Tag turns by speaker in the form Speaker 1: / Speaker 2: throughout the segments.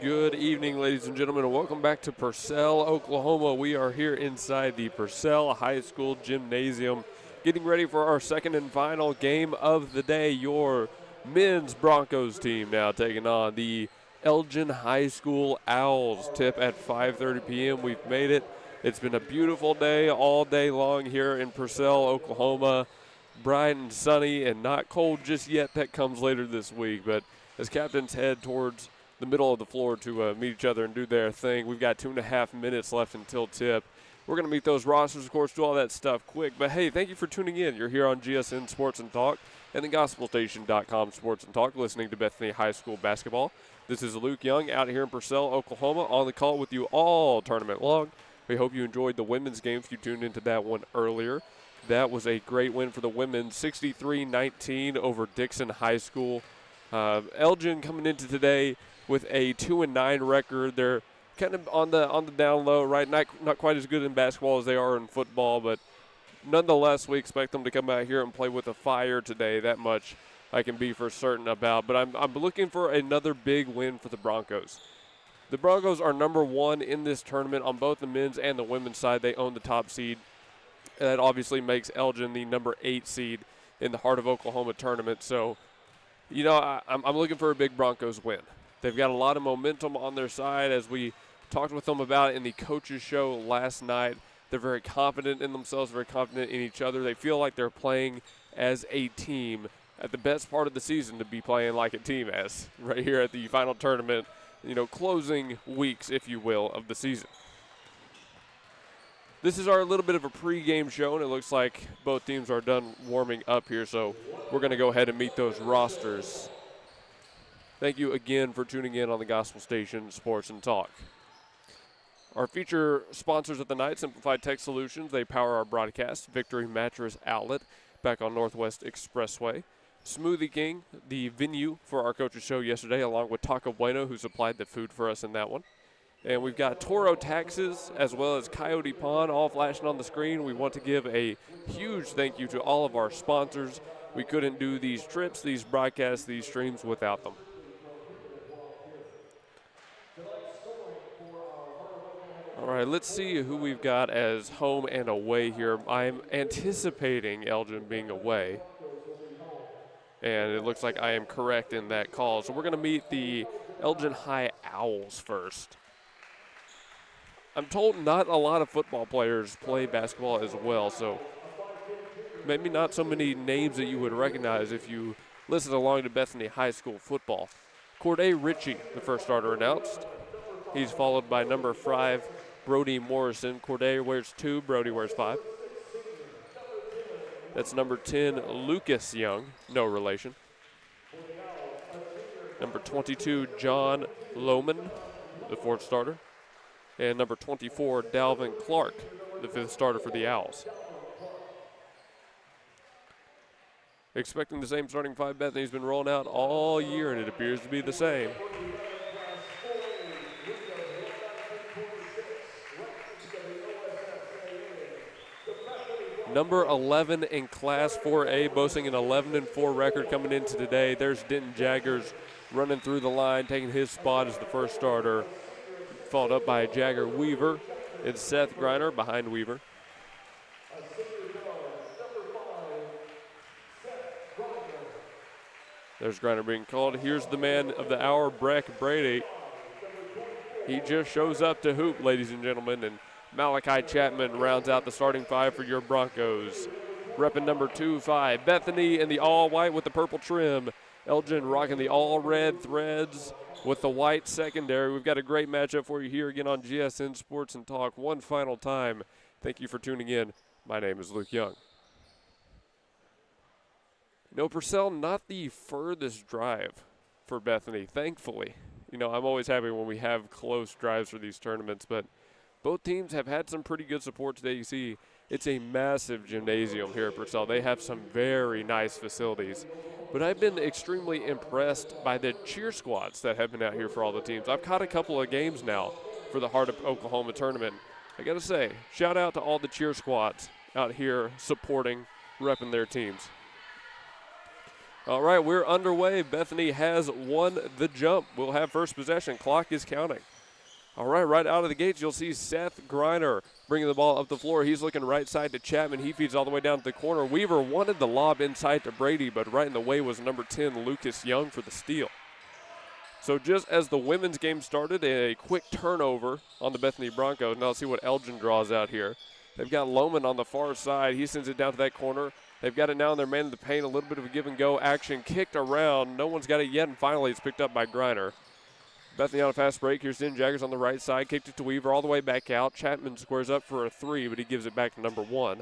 Speaker 1: Good evening, ladies and gentlemen, and welcome back to Purcell, Oklahoma. We are here inside the Purcell High School Gymnasium, getting ready for our second and final game of the day. Your men's Broncos team now taking on the Elgin High School Owls. Tip at 5:30 p.m. We've made it. It's been a beautiful day all day long here in Purcell, Oklahoma. Bright and sunny and not cold just yet. That comes later this week, but as captains head towards the middle of the floor to meet each other and do their thing. We've got 2.5 minutes left until tip. We're going to meet those rosters, of course, do all that stuff quick. But, hey, thank you for tuning in. You're here on GSN Sports and Talk and the GospelStation.com Sports and Talk, listening to Bethany High School basketball. This is Luke Young out here in Purcell, Oklahoma, on the call with you all tournament long. We hope you enjoyed the women's game if you tuned into that one earlier. That was a great win for the women, 63-19 over Dixon High School. Elgin coming into today with a 2-9 record. They're kind of on the down low, right? Not quite as good in basketball as they are in football, but nonetheless, we expect them to come out here and play with a fire today. That much I can be for certain about. But I'm looking for another big win for the Broncos. The Broncos are number one in this tournament on both the men's and the women's side. They own the top seed. And that obviously makes Elgin the number 8 seed in the Heart of Oklahoma tournament. So, you know, I'm looking for a big Broncos win. They've got a lot of momentum on their side, as we talked with them about in the coaches show last night. They're very confident in themselves, very confident in each other. They feel like they're playing as a team at the best part of the season to be playing like a team as, right here at the final tournament, you know, closing weeks, if you will, of the season. This is our little bit of a pregame show, and it looks like both teams are done warming up here, so we're going to go ahead and meet those rosters. Thank you again for tuning in on the Gospel Station Sports and Talk. Our feature sponsors of the night, Simplified Tech Solutions. They power our broadcast. Victory Mattress Outlet back on Northwest Expressway. Smoothie King, the venue for our coaches show yesterday, along with Taco Bueno, who supplied the food for us in that one. And we've got Toro Taxes as well as Coyote Pond all flashing on the screen. We want to give a huge thank you to all of our sponsors. We couldn't do these trips, these broadcasts, these streams without them. All right, let's see who we've got as home and away here. I'm anticipating Elgin being away, and it looks like I am correct in that call. So we're going to meet the Elgin High Owls first. I'm told not a lot of football players play basketball as well, so maybe not so many names that you would recognize if you listen along to Bethany High School football. Corday Ritchie, the first starter announced. He's followed by number 5, Brody Morrison. Corday wears 2, Brody wears 5. That's number 10, Lucas Young, no relation. Number 22, John Lohman, the 4th starter. And number 24, Dalvin Clark, the 5th starter for the Owls. Expecting the same starting 5 Bethany's been rolling out all year, and it appears to be the same. Number 11 in Class 4A, boasting an 11-4 record coming into today. There's Denton Jaggers running through the line, taking his spot as the first starter, followed up by Jagger Weaver and Seth Griner behind Weaver. There's Griner being called. Here's the man of the hour, Breck Brady. He just shows up to hoop, ladies and gentlemen, and Malachi Chapman rounds out the starting 5 for your Broncos. Repping number 2-5, Bethany in the all-white with the purple trim. Elgin rocking the all-red threads with the white secondary. We've got a great matchup for you here again on GSN Sports and Talk. One final time, thank you for tuning in. My name is Luke Young. You know, Purcell, not the furthest drive for Bethany, thankfully. You know, I'm always happy when we have close drives for these tournaments, but both teams have had some pretty good support today. You see, it's a massive gymnasium here at Purcell. They have some very nice facilities. But I've been extremely impressed by the cheer squads that have been out here for all the teams. I've caught a couple of games now for the Heart of Oklahoma tournament. I got to say, shout out to all the cheer squads out here supporting, repping their teams. All right, we're underway. Bethany has won the jump. We'll have first possession. Clock is counting. All right, right out of the gates, you'll see Seth Griner bringing the ball up the floor. He's looking right side to Chapman. He feeds all the way down to the corner. Weaver wanted the lob inside to Brady, but right in the way was number 10, Lucas Young, for the steal. So just as the women's game started, a quick turnover on the Bethany Bronchos. Now let's see what Elgin draws out here. They've got Lohman on the far side. He sends it down to that corner. They've got it now in their man in the paint. A little bit of a give-and-go action. Kicked around. No one's got it yet, and finally it's picked up by Griner. Bethany on a fast break. Here's Den Jaggers on the right side. Kicked it to Weaver all the way back out. Chapman squares up for a three, but he gives it back to number 1.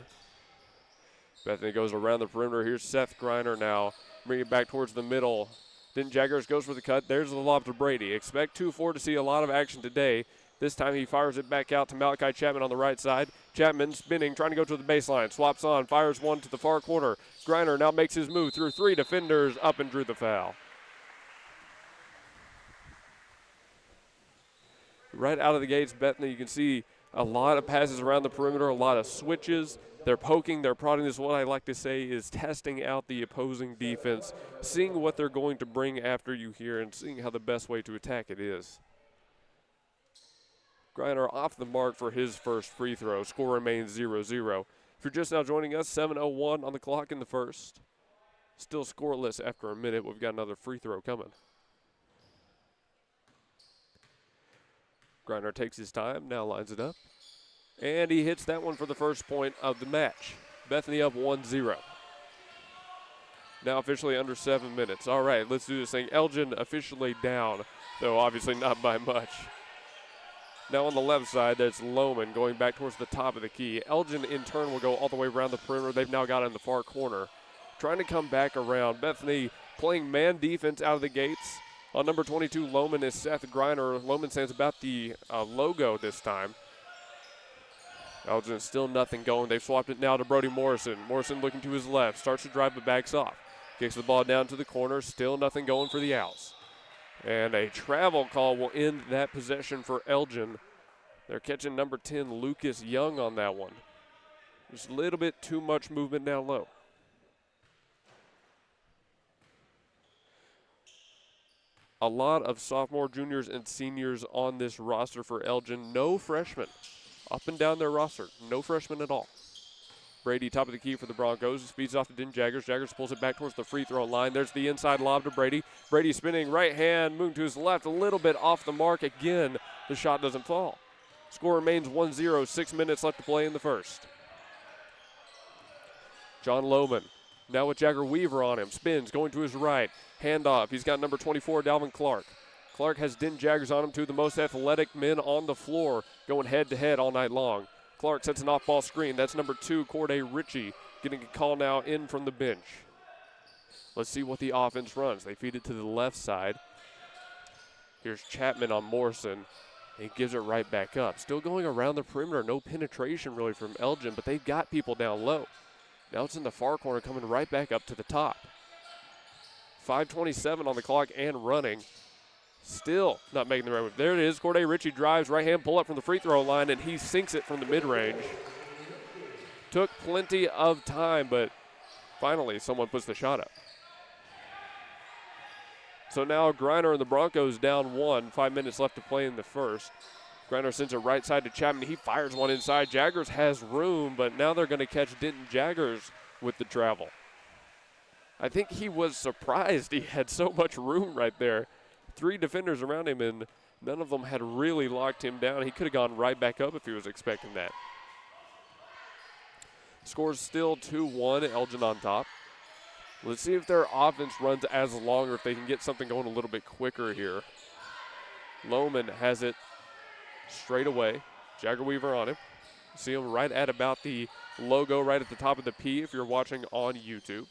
Speaker 1: Bethany goes around the perimeter. Here's Seth Griner now. Bring it back towards the middle. Den Jaggers goes for the cut. There's the lob to Brady. Expect 2-4 to see a lot of action today. This time he fires it back out to Malachi Chapman on the right side. Chapman spinning, trying to go to the baseline. Swaps on, fires one to the far corner. Griner now makes his move through 3 defenders, up and drew the foul. Right out of the gates, Bethany, you can see a lot of passes around the perimeter, a lot of switches. They're poking, they're prodding. This is what I like to say is testing out the opposing defense, seeing what they're going to bring after you here and seeing how the best way to attack it is. Griner off the mark for his first free throw. Score remains 0-0. If you're just now joining us, 7:01 on the clock in the first. Still scoreless after a minute. We've got another free throw coming. Griner takes his time, now lines it up. And he hits that one for the first point of the match. Bethany up 1-0. Now officially under 7 minutes. All right, let's do this thing. Elgin officially down, though obviously not by much. Now on the left side, that's Lohman going back towards the top of the key. Elgin, in turn, will go all the way around the perimeter. They've now got it in the far corner. Trying to come back around. Bethany playing man defense out of the gates. On number 22, Lohman is Seth Griner. Lohman stands about the logo this time. Elgin still nothing going. They've swapped it now to Brody Morrison. Morrison looking to his left. Starts to drive but backs off. Kicks the ball down to the corner. Still nothing going for the Owls. And a travel call will end that possession for Elgin. They're catching number 10, Lucas Young, on that one. Just a little bit too much movement down low. A lot of sophomore, juniors, and seniors on this roster for Elgin. No freshmen. Up and down their roster. No freshmen at all. Brady, top of the key for the Broncos. Speeds off to Den Jaggers. Jaggers pulls it back towards the free throw line. There's the inside lob to Brady. Brady spinning right hand, moving to his left, a little bit off the mark. Again, the shot doesn't fall. Score remains 1-0. 6 minutes left to play in the first. John Lohman, now with Jagger Weaver on him. Spins, going to his right. Handoff. He's got number 24, Dalvin Clark. Clark has Den Jaggers on him, two of the most athletic men on the floor, going head-to-head all night long. Clark sets an off-ball screen. That's number 2, Corday Ritchie, getting a call now in from the bench. Let's see what the offense runs. They feed it to the left side. Here's Chapman on Morrison. He gives it right back up. Still going around the perimeter. No penetration really from Elgin, but they've got people down low. Now it's in the far corner, coming right back up to the top. 5:27 on the clock and running. Still not making the right move. There it is. Corday Ritchie drives, right hand pull up from the free throw line, and he sinks it from the mid-range. Took plenty of time, but finally someone puts the shot up. So now Griner and the Broncos down 1. 5 minutes left to play in the first. Griner sends it right side to Chapman. He fires one inside. Jaggers has room, but now they're going to catch Denton Jaggers with the travel. I think he was surprised he had so much room right there. 3 defenders around him, and none of them had really locked him down. He could have gone right back up if he was expecting that. Score's still 2-1, Elgin on top. Let's see if their offense runs as long or if they can get something going a little bit quicker here. Lohman has it straight away. Jagger Weaver on him. See him right at about the logo right at the top of the P if you're watching on YouTube.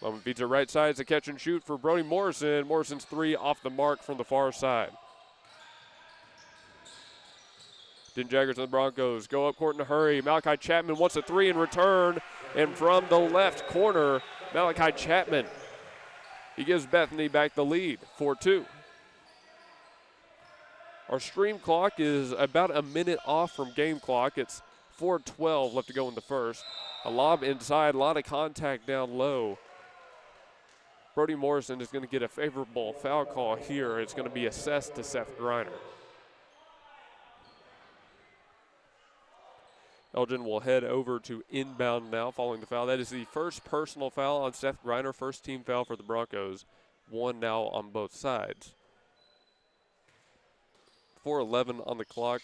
Speaker 1: Lohman feeds it right side. It's a catch and shoot for Brody Morrison. Morrison's 3 off the mark from the far side. Den Jaggers and the Broncos go up court in a hurry. Malachi Chapman wants a 3 in return. And from the left corner, Malachi Chapman. He gives Bethany back the lead, 4-2. Our stream clock is about a minute off from game clock. It's 4:12 left to go in the first. A lob inside, a lot of contact down low. Brody Morrison is going to get a favorable foul call here. It's going to be assessed to Seth Griner. Elgin will head over to inbound now following the foul. That is the first personal foul on Seth Griner, first team foul for the Broncos. 1 now on both sides. 4:11 on the clock.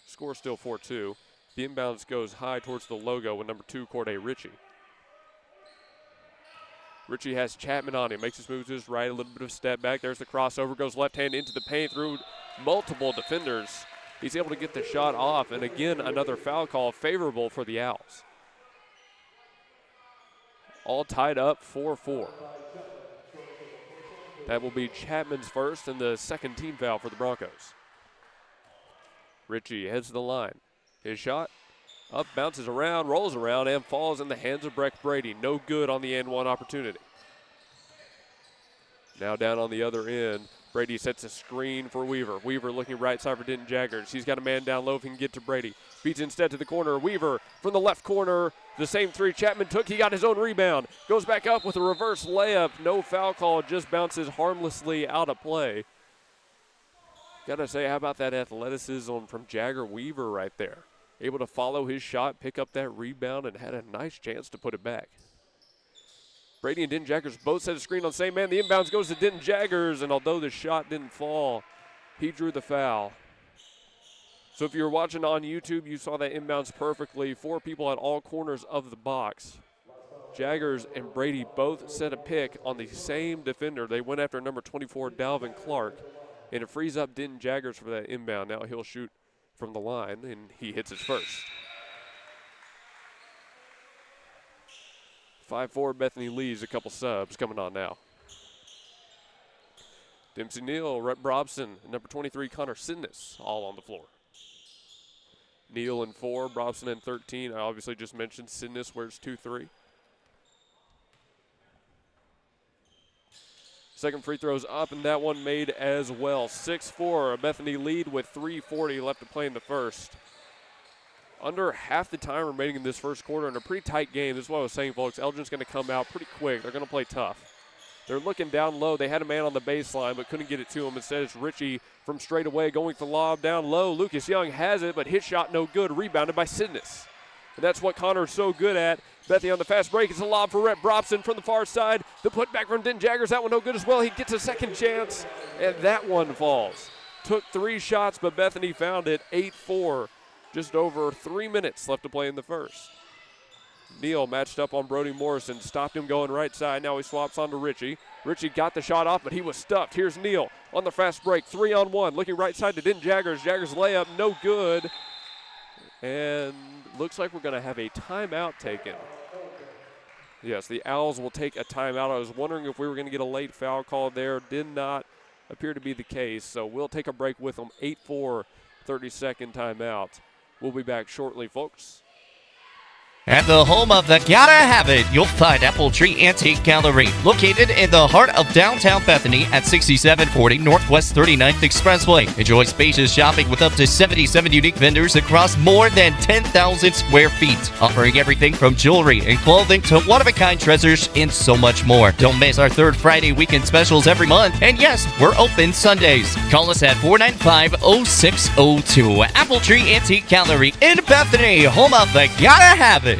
Speaker 1: Score still 4-2. The inbounds goes high towards the logo with number 2, Corday Ritchie. Ritchie has Chapman on him, makes his move to his right, a little bit of step back. There's the crossover, goes left hand into the paint through multiple defenders. He's able to get the shot off, and again, another foul call favorable for the Owls. All tied up 4-4. That will be Chapman's first and the second team foul for the Broncos. Ritchie heads to the line. His shot up, bounces around, rolls around, and falls in the hands of Breck Brady. No good on the and one opportunity. Now down on the other end, Brady sets a screen for Weaver. Weaver looking right side for Denton Jaggers. He's got a man down low if he can get to Brady. Beats instead to the corner. Weaver from the left corner. The same three Chapman took. He got his own rebound. Goes back up with a reverse layup. No foul call, just bounces harmlessly out of play. Gotta say, how about that athleticism from Jagger Weaver right there? Able to follow his shot, pick up that rebound, and had a nice chance to put it back. Brady and Denton Jaggers both set a screen on the same man. The inbounds goes to Denton Jaggers, and although the shot didn't fall, he drew the foul. So if you were watching on YouTube, you saw that inbounds perfectly. 4 people at all corners of the box. Jaggers and Brady both set a pick on the same defender. They went after number 24, Dalvin Clark, and it frees up Denton Jaggers for that inbound. Now he'll shoot from the line, and he hits his first. 5-4 Bethany leads, a couple subs coming on now. Dempsey Neal, Rhett Brobson, number 23, Connor Sidness, all on the floor. Neal in 4, Brobson in 13. I obviously just mentioned Sidness wears 2-3. Second free throw's up, and that one made as well. 6-4, a Bethany lead with 3:40 left to play in the first. Under half the time remaining in this first quarter in a pretty tight game. This is what I was saying, folks. Elgin's going to come out pretty quick. They're going to play tough. They're looking down low. They had a man on the baseline, but couldn't get it to him. Instead, it's Ritchie from straight away going for the lob down low. Lucas Young has it, but his shot no good. Rebounded by Sidness. And that's what Connor's so good at. Bethany on the fast break. It's a lob for Rhett Brobson from the far side. The putback from Denton Jaggers. That one no good as well. He gets a second chance, and that one falls. Took 3 shots, but Bethany found it. 8-4. Just over 3 minutes left to play in the first. Neal matched up on Brody Morrison, stopped him going right side. Now he swaps on to Ritchie. Ritchie got the shot off, but he was stuffed. Here's Neal on the fast break, 3-on-1. Looking right side to Denton Jaggers. Jaggers layup, no good. And looks like we're going to have a timeout taken. Yes, the Owls will take a timeout. I was wondering if we were going to get a late foul call there. Did not appear to be the case. So we'll take a break with them. 8-4, 30-second timeout. We'll be back shortly, folks.
Speaker 2: At the home of the Gotta Have It, you'll find Apple Tree Antique Gallery, located in the heart of downtown Bethany at 6740 Northwest 39th Expressway. Enjoy spacious shopping with up to 77 unique vendors across more than 10,000 square feet, offering everything from jewelry and clothing to one-of-a-kind treasures and so much more. Don't miss our third Friday weekend specials every month, and yes, we're open Sundays. Call us at 495-0602. Apple Tree Antique Gallery in Bethany, home of the Gotta Have It.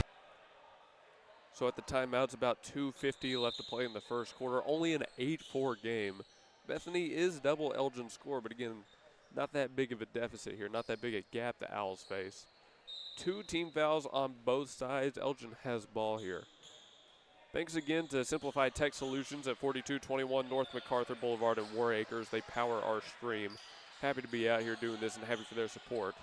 Speaker 1: So at the timeout, it's about 2:50 left to play in the first quarter. Only an 8-4 game. Bethany is double Elgin's score, but again, not that big of a deficit here, not that big a gap the Owls face. 2 team fouls on both sides. Elgin has ball here. Thanks again to Simplified Tech Solutions at 4221 North MacArthur Boulevard in War Acres. They power our stream. Happy to be out here doing this and happy for their support.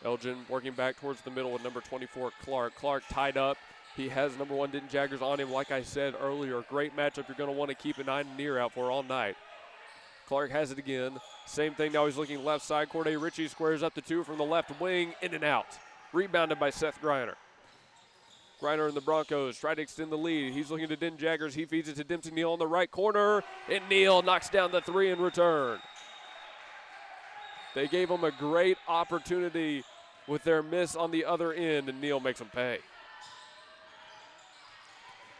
Speaker 1: Elgin working back towards the middle with number 24, Clark. Clark tied up. He has number 1 Denton Jaggers on him. Like I said earlier, great matchup you're going to want to keep an eye and ear out for all night. Clark has it again. Same thing now. He's looking left side. Corday Ritchie squares up the 2 from the left wing. In and out. Rebounded by Seth Griner. Griner and the Broncos try to extend the lead. He's looking to Denton Jaggers. He feeds it to Dempsey Neal on the right corner. And Neal knocks down the 3 in return. They gave him a great opportunity with their miss on the other end, and Neal makes them pay.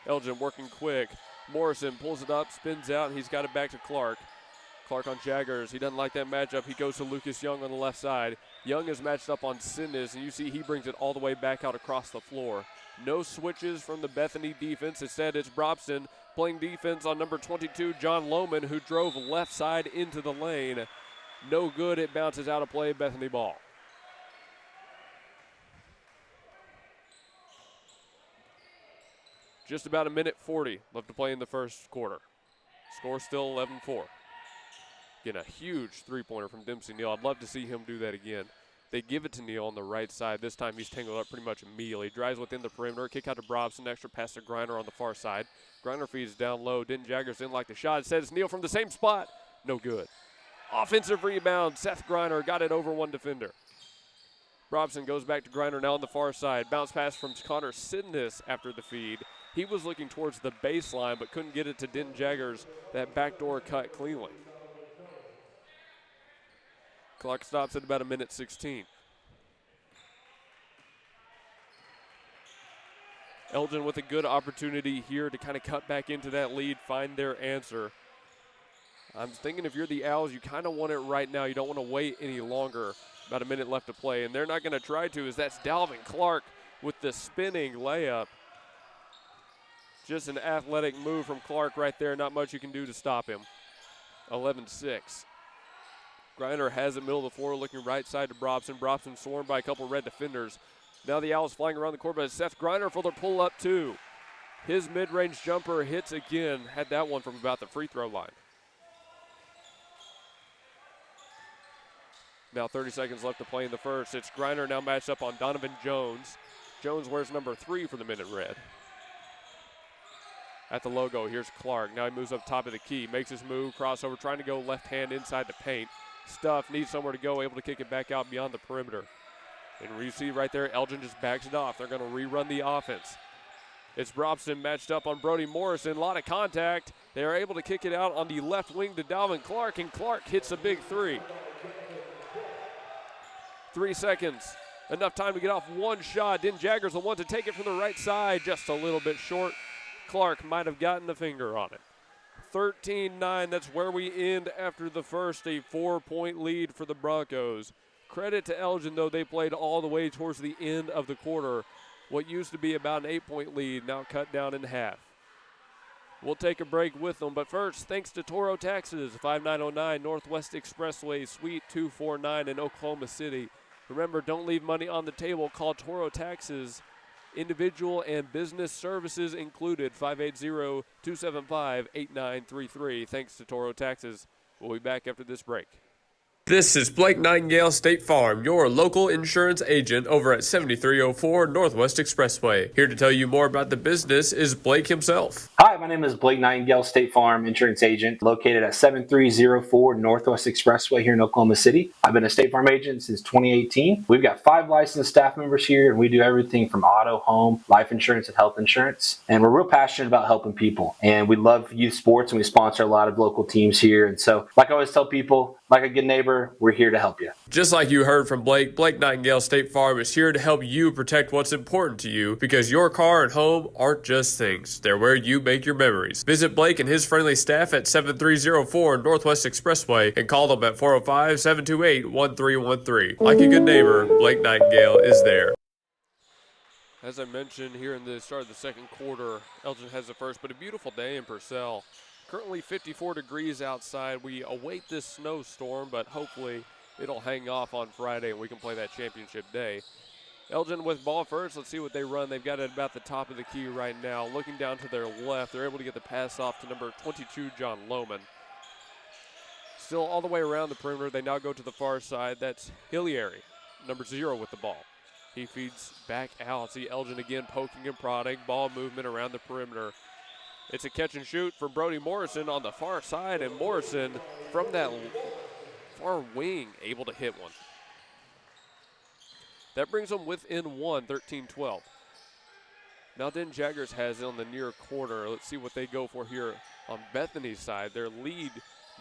Speaker 1: Elgin working quick. Morrison pulls it up, spins out, and he's got it back to Clark. Clark on Jaggers. He doesn't like that matchup. He goes to Lucas Young on the left side. Young is matched up on Sidness, and you see he brings it all the way back out across the floor. No switches from the Bethany defense. Instead, it's Brobson playing defense on number 22, John Lohman, who drove left side into the lane. No good. It bounces out of play. Bethany ball. Just about a minute 40 left to play in the first quarter. Score still 11-4. Again, a huge three-pointer from Dempsey Neal. I'd love to see him do that again. They give it to Neal on the right side. This time he's tangled up pretty much immediately. Drives within the perimeter. Kick out to Brobson. Extra pass to Griner on the far side. Griner feeds down low. Denton Jaggers didn't like the shot. Instead, it's Neal from the same spot. No good. Offensive rebound. Seth Griner got it over one defender. Brobson goes back to Griner now on the far side. Bounce pass from Connor Sidness after the feed. He was looking towards the baseline but couldn't get it to Denton Jaggers. That backdoor cut cleanly. Clock stops at about a minute 16. Elgin with a good opportunity here to kind of cut back into that lead, find their answer. I'm thinking if you're the Owls, you kind of want it right now. You don't want to wait any longer. About a minute left to play, and they're not going to try to, as that's Dalvin Clark with the spinning layup. Just an athletic move from Clark right there. Not much you can do to stop him. 11-6. Griner has it middle of the floor, looking right side to Brobson. Brobson swarmed by a couple red defenders. Now the Owls flying around the court, but it's Seth Griner for the pull-up two. His mid-range jumper hits again. Had that one from about the free throw line. Now 30 seconds left to play in the first. It's Griner now matched up on Donovan Jones. Jones wears number 3 for the Minute Red. At the logo, here's Clark. Now he moves up top of the key, makes his move, crossover, trying to go left hand inside the paint. Stuff needs somewhere to go, able to kick it back out beyond the perimeter. And you see right there, Elgin just backs it off. They're going to rerun the offense. It's Brobson matched up on Brody Morrison. A lot of contact. They are able to kick it out on the left wing to Dalvin Clark, and Clark hits a big three. 3 seconds. Enough time to get off one shot. Denton Jaggers the one to take it from the right side, just a little bit short. Clark might have gotten a finger on it. 13-9, that's where we end after the first, a 4-point lead for the Broncos. Credit to Elgin, though, they played all the way towards the end of the quarter. What used to be about an 8-point lead, now cut down in half. We'll take a break with them, but first, thanks to Toro Taxes, 5909 Northwest Expressway, Suite 249 in Oklahoma City. Remember, don't leave money on the table. Call Toro Taxes. Individual and business services included, 580-275-8933. Thanks to Toro Taxes. We'll be back after this break. This is Blake Nightingale State Farm, your local insurance agent over at 7304 Northwest Expressway. Here to tell you more about the business is Blake himself.
Speaker 3: Hi, my name is Blake Nightingale, State Farm insurance agent located at 7304 Northwest Expressway here in Oklahoma City. I've been a State Farm agent since 2018. We've got 5 licensed staff members here, and we do everything from auto, home, life insurance, and health insurance. And we're real passionate about helping people. And we love youth sports, and we sponsor a lot of local teams here. And so, like I always tell people, like a good neighbor, we're here to help you.
Speaker 1: Just like you heard from Blake, Blake Nightingale State Farm is here to help you protect what's important to you, because your car and home aren't just things. They're where you make your memories. Visit Blake and his friendly staff at 7304 Northwest Expressway and call them at 405-728-1313. Like a good neighbor, Blake Nightingale is there. As I mentioned here in the start of the second quarter, Elgin has the first, but a beautiful day in Purcell. Currently 54 degrees outside. We await this snowstorm, but hopefully it'll hang off on Friday and we can play that championship day. Elgin with ball first. Let's see what they run. They've got it about the top of the key right now. Looking down to their left, they're able to get the pass off to number 22, John Lohman. Still all the way around the perimeter. They now go to the far side. That's Hilliary, number 0 with the ball. He feeds back out. See Elgin again poking and prodding. Ball movement around the perimeter. It's a catch and shoot for Brody Morrison on the far side, and Morrison from that far wing able to hit one. That brings them within one, 13-12. Now Denton Jaggers has it on the near corner. Let's see what they go for here on Bethany's side. Their lead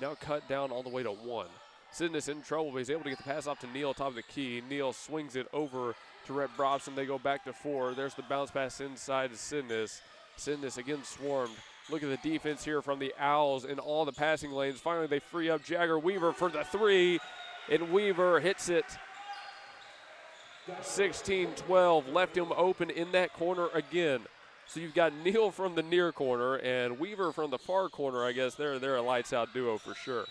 Speaker 1: now cut down all the way to 1. Sidness in trouble, but he's able to get the pass off to Neal, top of the key. Neal swings it over to Rhett Brobson. They go back to 4. There's the bounce pass inside to Sidness. Sidness again swarmed Look at the defense here from the Owls in all the passing lanes. Finally, they free up Jagger Weaver for the three, and Weaver hits it. 16-12, left him open in that corner again. So you've got Neal from the near corner and Weaver from the far corner. I guess they're a lights-out duo for sure.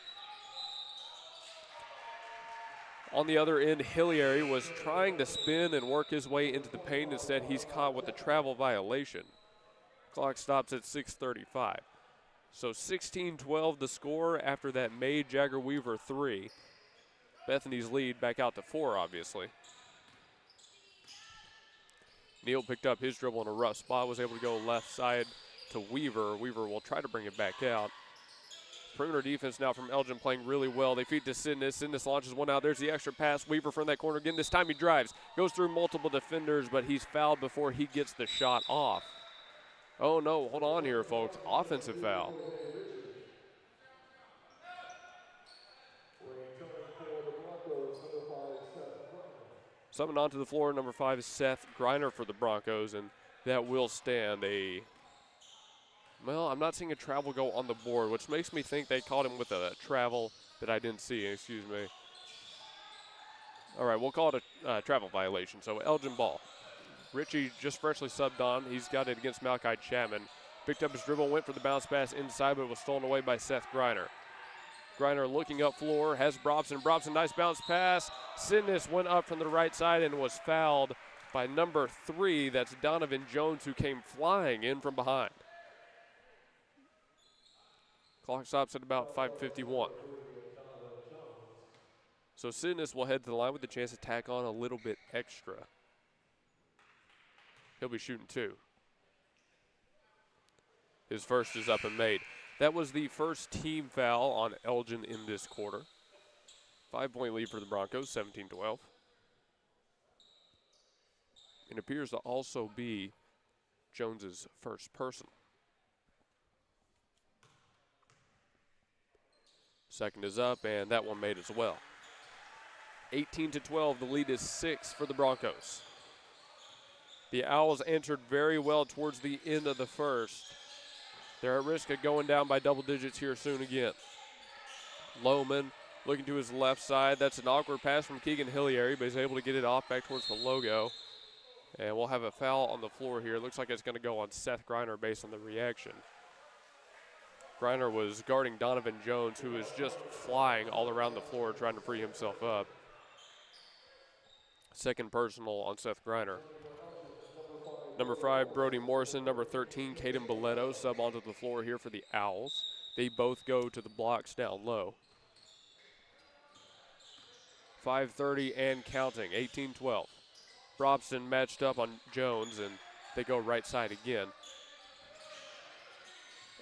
Speaker 1: On the other end, Hilliary was trying to spin and work his way into the paint. Instead, he's caught with a travel violation. Clock stops at 6:35. So 16-12 the score after that made Jagger Weaver three. Bethany's lead back out to 4, obviously. Neal picked up his dribble in a rough spot, was able to go left side to Weaver. Weaver will try to bring it back out. Perimeter defense now from Elgin playing really well. They feed to Sidness. Sidness launches one out. There's the extra pass. Weaver from that corner again. This time he drives. Goes through multiple defenders, but he's fouled before he gets the shot off. Oh, no. Hold on here, folks. Offensive foul. Summing onto the floor, number 5 is Seth Griner for the Broncos, and that will stand a, well, I'm not seeing a travel go on the board, which makes me think they caught him with a travel that I didn't see, excuse me. All right, we'll call it a travel violation, so Elgin ball. Ritchie just freshly subbed on. He's got it against Malachi Chapman. Picked up his dribble, went for the bounce pass inside, but it was stolen away by Seth Griner. Griner looking up floor, has Brobson. Brobson, nice bounce pass. Sidness went up from the right side and was fouled by number 3. That's Donovan Jones, who came flying in from behind. Clock stops at about 5:51. So Sidness will head to the line with a chance to tack on a little bit extra. He'll be shooting 2. His first is up and made. That was the first team foul on Elgin in this quarter. 5-point lead for the Broncos, 17-12. It appears to also be Jones's first personal. Second is up, and that one made as well. 18-12, the lead is 6 for the Broncos. The Owls answered very well towards the end of the first. They're at risk of going down by double digits here soon again. Lohman looking to his left side. That's an awkward pass from Keegan Hilliary, but he's able to get it off back towards the logo. And we'll have a foul on the floor here. Looks like it's going to go on Seth Griner based on the reaction. Griner was guarding Donovan Jones, who is just flying all around the floor trying to free himself up. Second personal on Seth Griner. Number 5, Brody Morrison. Number 13, Caden Boletto, sub onto the floor here for the Owls. They both go to the blocks down low. 5:30 and counting, 18-12. Brobson matched up on Jones, and they go right side again.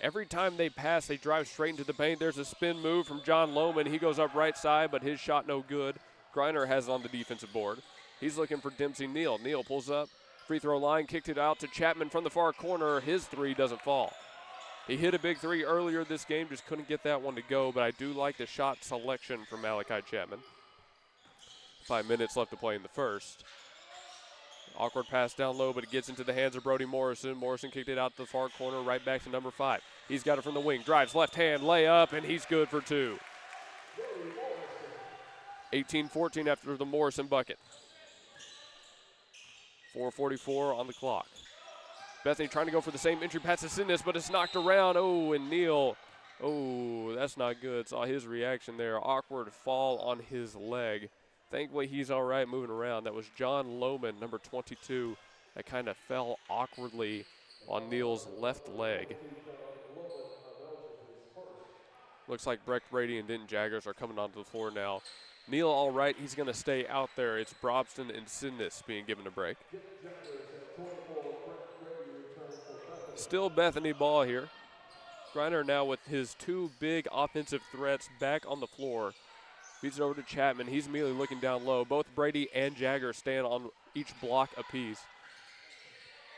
Speaker 1: Every time they pass, they drive straight into the paint. There's a spin move from John Lohman. He goes up right side, but his shot no good. Griner has it on the defensive board. He's looking for Dempsey Neal. Neal pulls up. Free throw line, kicked it out to Chapman from the far corner. His 3 doesn't fall. He hit a big 3 earlier this game, just couldn't get that one to go, but I do like the shot selection from Malachi Chapman. 5 minutes left to play in the first. Awkward pass down low, but it gets into the hands of Brody Morrison. Morrison kicked it out to the far corner, right back to number 5. He's got it from the wing, drives left hand, layup, and he's good for 2. 18-14 after the Morrison bucket. 4:44 on the clock. Bethany trying to go for the same entry pass as Sidness, but it's knocked around. Oh, and Neal, oh, that's not good. Saw his reaction there. Awkward fall on his leg. Thankfully, he's all right moving around. That was John Lohman, number 22, that kind of fell awkwardly on Neal's left leg. Looks like Breck Brady and Denton Jaggers are coming onto the floor now. Neal all right, he's going to stay out there. It's Brobson and Sidness being given a break. Still Bethany ball here. Griner now with his 2 big offensive threats back on the floor. Feeds it over to Chapman. He's immediately looking down low. Both Brady and Jagger stand on each block apiece.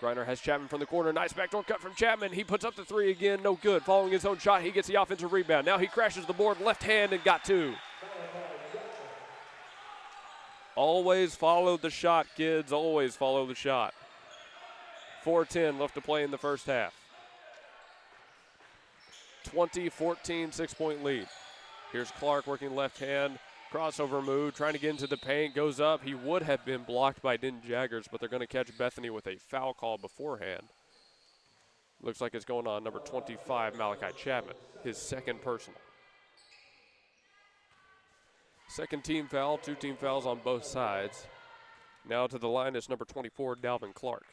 Speaker 1: Griner has Chapman from the corner. Nice backdoor cut from Chapman. He puts up the 3 again. No good. Following his own shot, he gets the offensive rebound. Now he crashes the board left hand and got 2. Always follow the shot, kids. Always follow the shot. 4:10 left to play in the first half. 20-14, 6-point lead. Here's Clark working left hand, crossover move, trying to get into the paint, goes up. He would have been blocked by Denton Jaggers, but they're going to catch Bethany with a foul call beforehand. Looks like it's going on number 25, Malachi Chapman, his second personal. Second team foul, 2 team fouls on both sides. Now to the line is number 24, Dalvin Clark.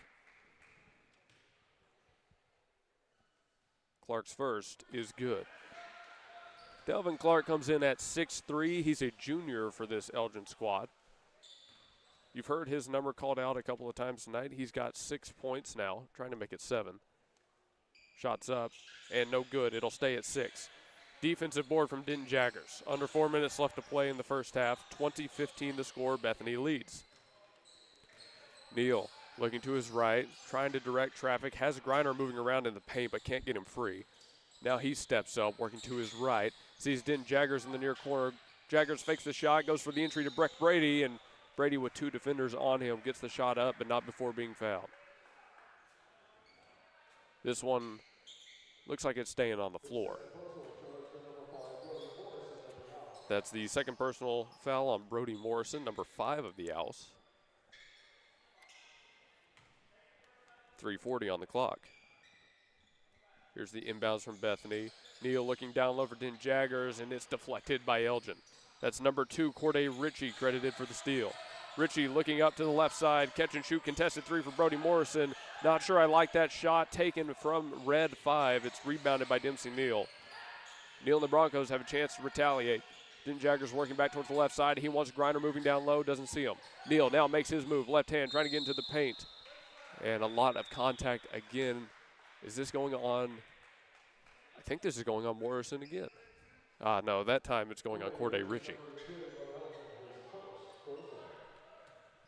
Speaker 1: Clark's first is good. Dalvin Clark comes in at 6'3". He's a junior for this Elgin squad. You've heard his number called out a couple of times tonight. He's got 6 points now, trying to make it 7. Shots up, and no good. It'll stay at 6. Defensive board from Denton Jaggers. Under 4 minutes left to play in the first half. 20-15 the score. Bethany leads. Neal looking to his right, trying to direct traffic. Has Griner moving around in the paint, but can't get him free. Now he steps up, working to his right. Sees Denton Jaggers in the near corner. Jaggers fakes the shot, goes for the entry to Breck Brady, and Brady with 2 defenders on him gets the shot up, but not before being fouled. This one looks like it's staying on the floor. That's the second personal foul on Brody Morrison, number 5 of the Owls. 3:40 on the clock. Here's the inbounds from Bethany. Neal looking down low for Denton Jaggers, and it's deflected by Elgin. That's number 2, Corday Ritchie, credited for the steal. Ritchie looking up to the left side, catch and shoot, contested 3 for Brody Morrison. Not sure I like that shot taken from Red 5. It's rebounded by Dempsey Neal. Neal and the Broncos have a chance to retaliate. Denton Jaggers working back towards the left side. He wants Griner moving down low, doesn't see him. Neal now makes his move, left hand, trying to get into the paint. And a lot of contact again. Is this going on? I think this is going on Morrison again. No, that time it's going on Corday Ritchie.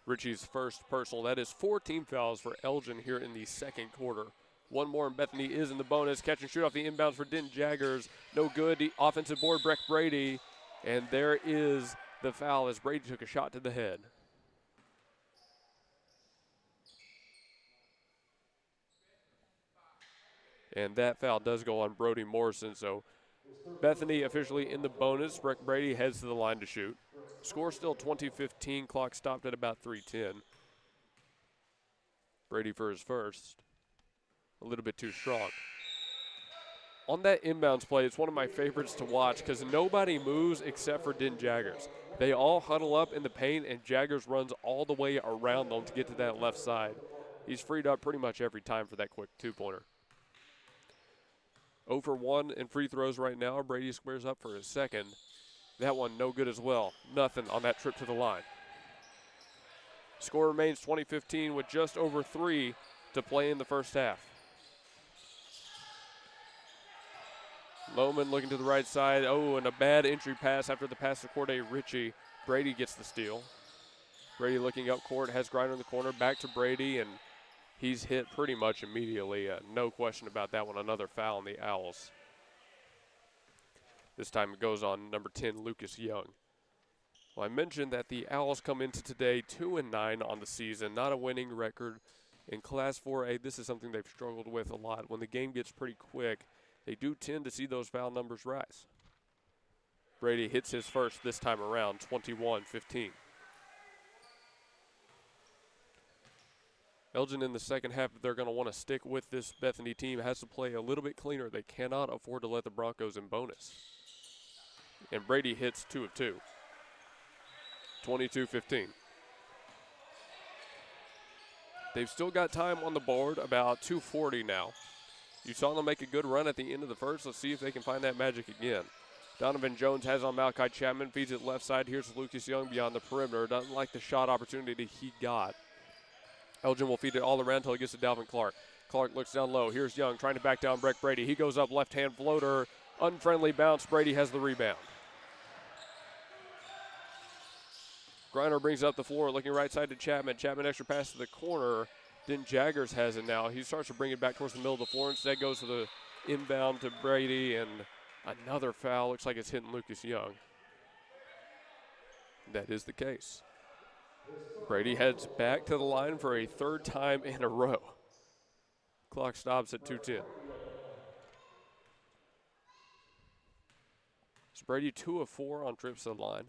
Speaker 1: Ritchie's first personal. That is 4 team fouls for Elgin here in the second quarter. One more, and Bethany is in the bonus. Catch and shoot off the inbounds for Denton Jaggers. No good. The offensive board, Breck Brady. And there is the foul as Brady took a shot to the head. And that foul does go on Brody Morrison. So Bethany officially in the bonus. Breck Brady heads to the line to shoot. Score still 20-15. Clock stopped at about 3:10. Brady for his first. A little bit too strong. On that inbounds play, it's one of my favorites to watch because nobody moves except for Denton Jaggers. They all huddle up in the paint, and Jaggers runs all the way around them to get to that left side. He's freed up pretty much every time for that quick 2-pointer. 0 for 1 in free throws right now. Brady squares up for his second. That one no good as well. Nothing on that trip to the line. Score remains 20-15 with just over 3 to play in the first half. Lohman looking to the right side. Oh, and a bad entry pass after the pass to Corday Ritchie. Brady gets the steal. Brady looking up court, has Griner in the corner, back to Brady, and he's hit pretty much immediately. No question about that one. Another foul on the Owls. This time it goes on number 10, Lucas Young. Well, I mentioned that the Owls come into today 2-9 on the season, not a winning record. In Class 4A, this is something they've struggled with a lot. When the game gets pretty quick, they do tend to see those foul numbers rise. Brady hits his first this time around, 21-15. Elgin in the second half, if they're going to want to stick with this Bethany team, has to play a little bit cleaner. They cannot afford to let the Broncos in bonus. And Brady hits 2 of 2. 22-15. They've still got time on the board, about 2:40 now. You saw them make a good run at the end of the first. Let's see if they can find that magic again. Donovan Jones has on Malachi Chapman, feeds it left side. Here's Lucas Young beyond the perimeter. Doesn't like the shot opportunity he got. Elgin will feed it all around until he gets to Dalvin Clark. Clark looks down low. Here's Young trying to back down Breck Brady. He goes up, left-hand floater. Unfriendly bounce. Brady has the rebound. Griner brings up the floor, looking right side to Chapman. Chapman extra pass to the corner. Then Jaggers has it now. He starts to bring it back towards the middle of the floor. Instead goes to the inbound to Brady, and another foul. Looks like it's hitting Lucas Young. That is the case. Brady heads back to the line for a 3rd time in a row. Clock stops at 2:10. It's Brady 2 of 4 on trips to the line.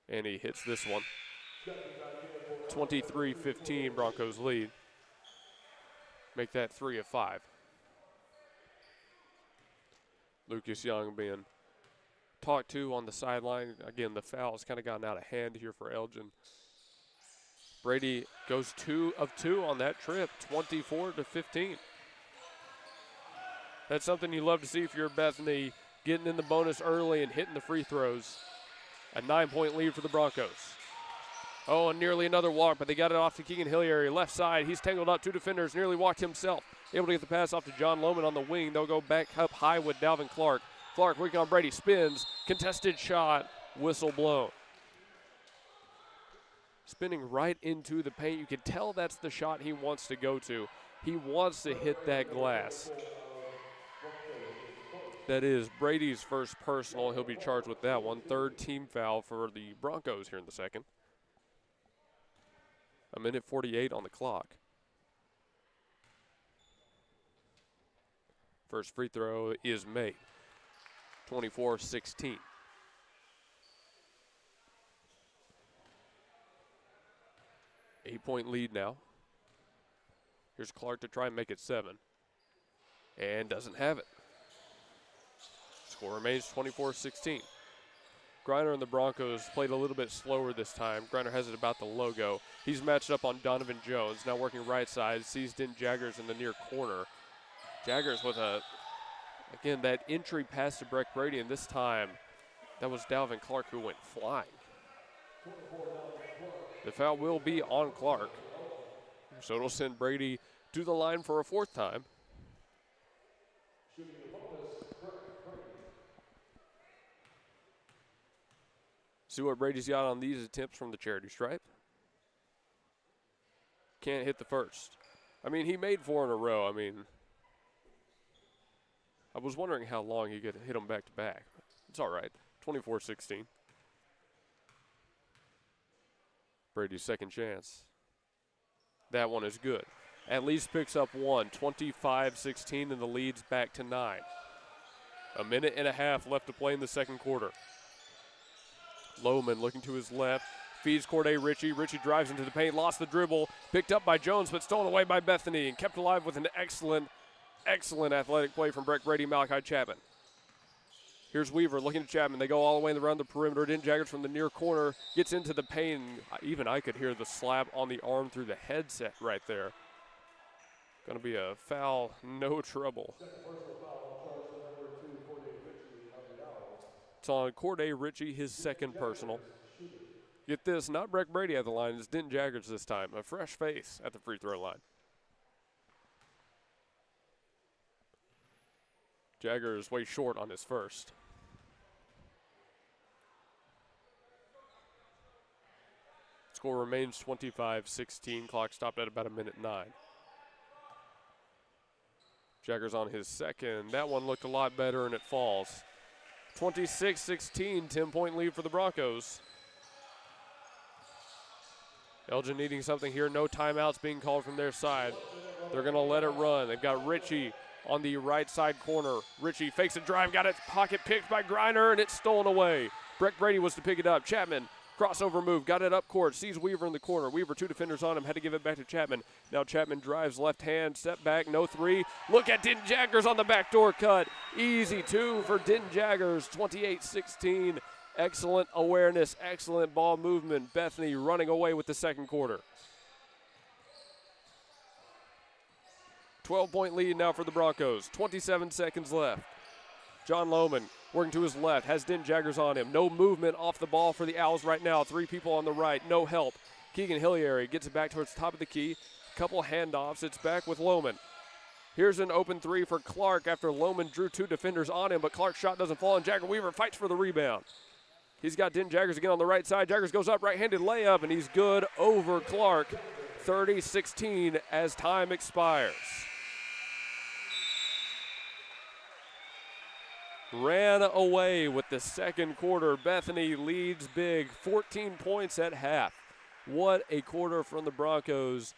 Speaker 1: And he hits this one. 23-15 Broncos lead. Make that 3 of 5. Lucas Young being talked to on the sideline. Again, the foul's kind of gotten out of hand here for Elgin. Brady goes 2 of 2 on that trip, 24-15. That's something you love to see if you're Bethany, getting in the bonus early and hitting the free throws. A 9-point lead for the Broncos. Oh, and nearly another walk, but they got it off to Keegan Hilliary. Left side, he's tangled up 2 defenders, nearly walked himself. Able to get the pass off to John Lohman on the wing. They'll go back up high with Dalvin Clark. Clark working on Brady, spins, contested shot, whistle blown. Spinning right into the paint. You can tell that's the shot he wants to go to. He wants to hit that glass. That is Brady's first personal. He'll be charged with that one. 3rd team foul for the Broncos here in the second. 1:48 on the clock. First free throw is made. 24-16. Eight-point lead now. Here's Clark to try and make it 7. And doesn't have it. Score remains 24-16. Griner and the Broncos played a little bit slower this time. Griner has it about the logo. He's matched up on Donovan Jones. Now working right side. Sees Din Jaggers in the near corner. Jaggers with again, that entry pass to Breck Brady. And this time, that was Dalvin Clark who went flying. The foul will be on Clark. So it'll send Brady to the line for a 4th time. See what Brady's got on these attempts from the charity stripe. Can't hit the first. I mean, he made 4 in a row. I mean, I was wondering how long he could hit them back to back. It's all right. 24-16. Brady's second chance. That one is good. At least picks up 1. 25-16, and the lead's back to 9. 1.5 minutes left to play in the second quarter. Lohman looking to his left, feeds Corday Ritchie. Ritchie drives into the paint, lost the dribble, picked up by Jones, but stolen away by Bethany, and kept alive with an excellent athletic play from Breck Brady, Malachi Chapman. Here's Weaver looking at Chapman. They go all the way around the perimeter. Din Jaggers from the near corner gets into the paint. Even I could hear the slap on the arm through the headset right there. Going to be a foul, no trouble. It's on Corday Ritchie, his second personal. Get this, not Breck Brady at the line. It's Din Jaggers this time. A fresh face at the free throw line. Jaggers way short on his first. Score remains 25-16. Clock stopped at about 1:09. Jaggers on his second. That one looked a lot better, and it falls. 26-16, 10-point lead for the Broncos. Elgin needing something here. No timeouts being called from their side. They're going to let it run. They've got Ritchie on the right side corner. Ritchie fakes a drive, got its pocket picked by Griner, and it's stolen away. Breck Brady was to pick it up. Chapman, crossover move, got it up court, sees Weaver in the corner. Weaver, 2 defenders on him, had to give it back to Chapman. Now Chapman drives left hand, step back, no 3. Look at Din Jaggers on the backdoor cut. Easy 2 for Din Jaggers, 28-16. Excellent awareness, excellent ball movement. Bethany running away with the second quarter. 12-point lead now for the Broncos. 27 seconds left. John Lohman working to his left, has Din Jaggers on him. No movement off the ball for the Owls right now. 3 people on the right, no help. Keegan Hilliary gets it back towards the top of the key. Couple handoffs, it's back with Lohman. Here's an open 3 for Clark after Lohman drew 2 defenders on him, but Clark's shot doesn't fall, and Jagger Weaver fights for the rebound. He's got Din Jaggers again on the right side. Jaggers goes up, right-handed layup, and he's good over Clark. 30-16 as time expires. Ran away with the second quarter. Bethany leads big, 14 points at half. What a quarter from the Broncos.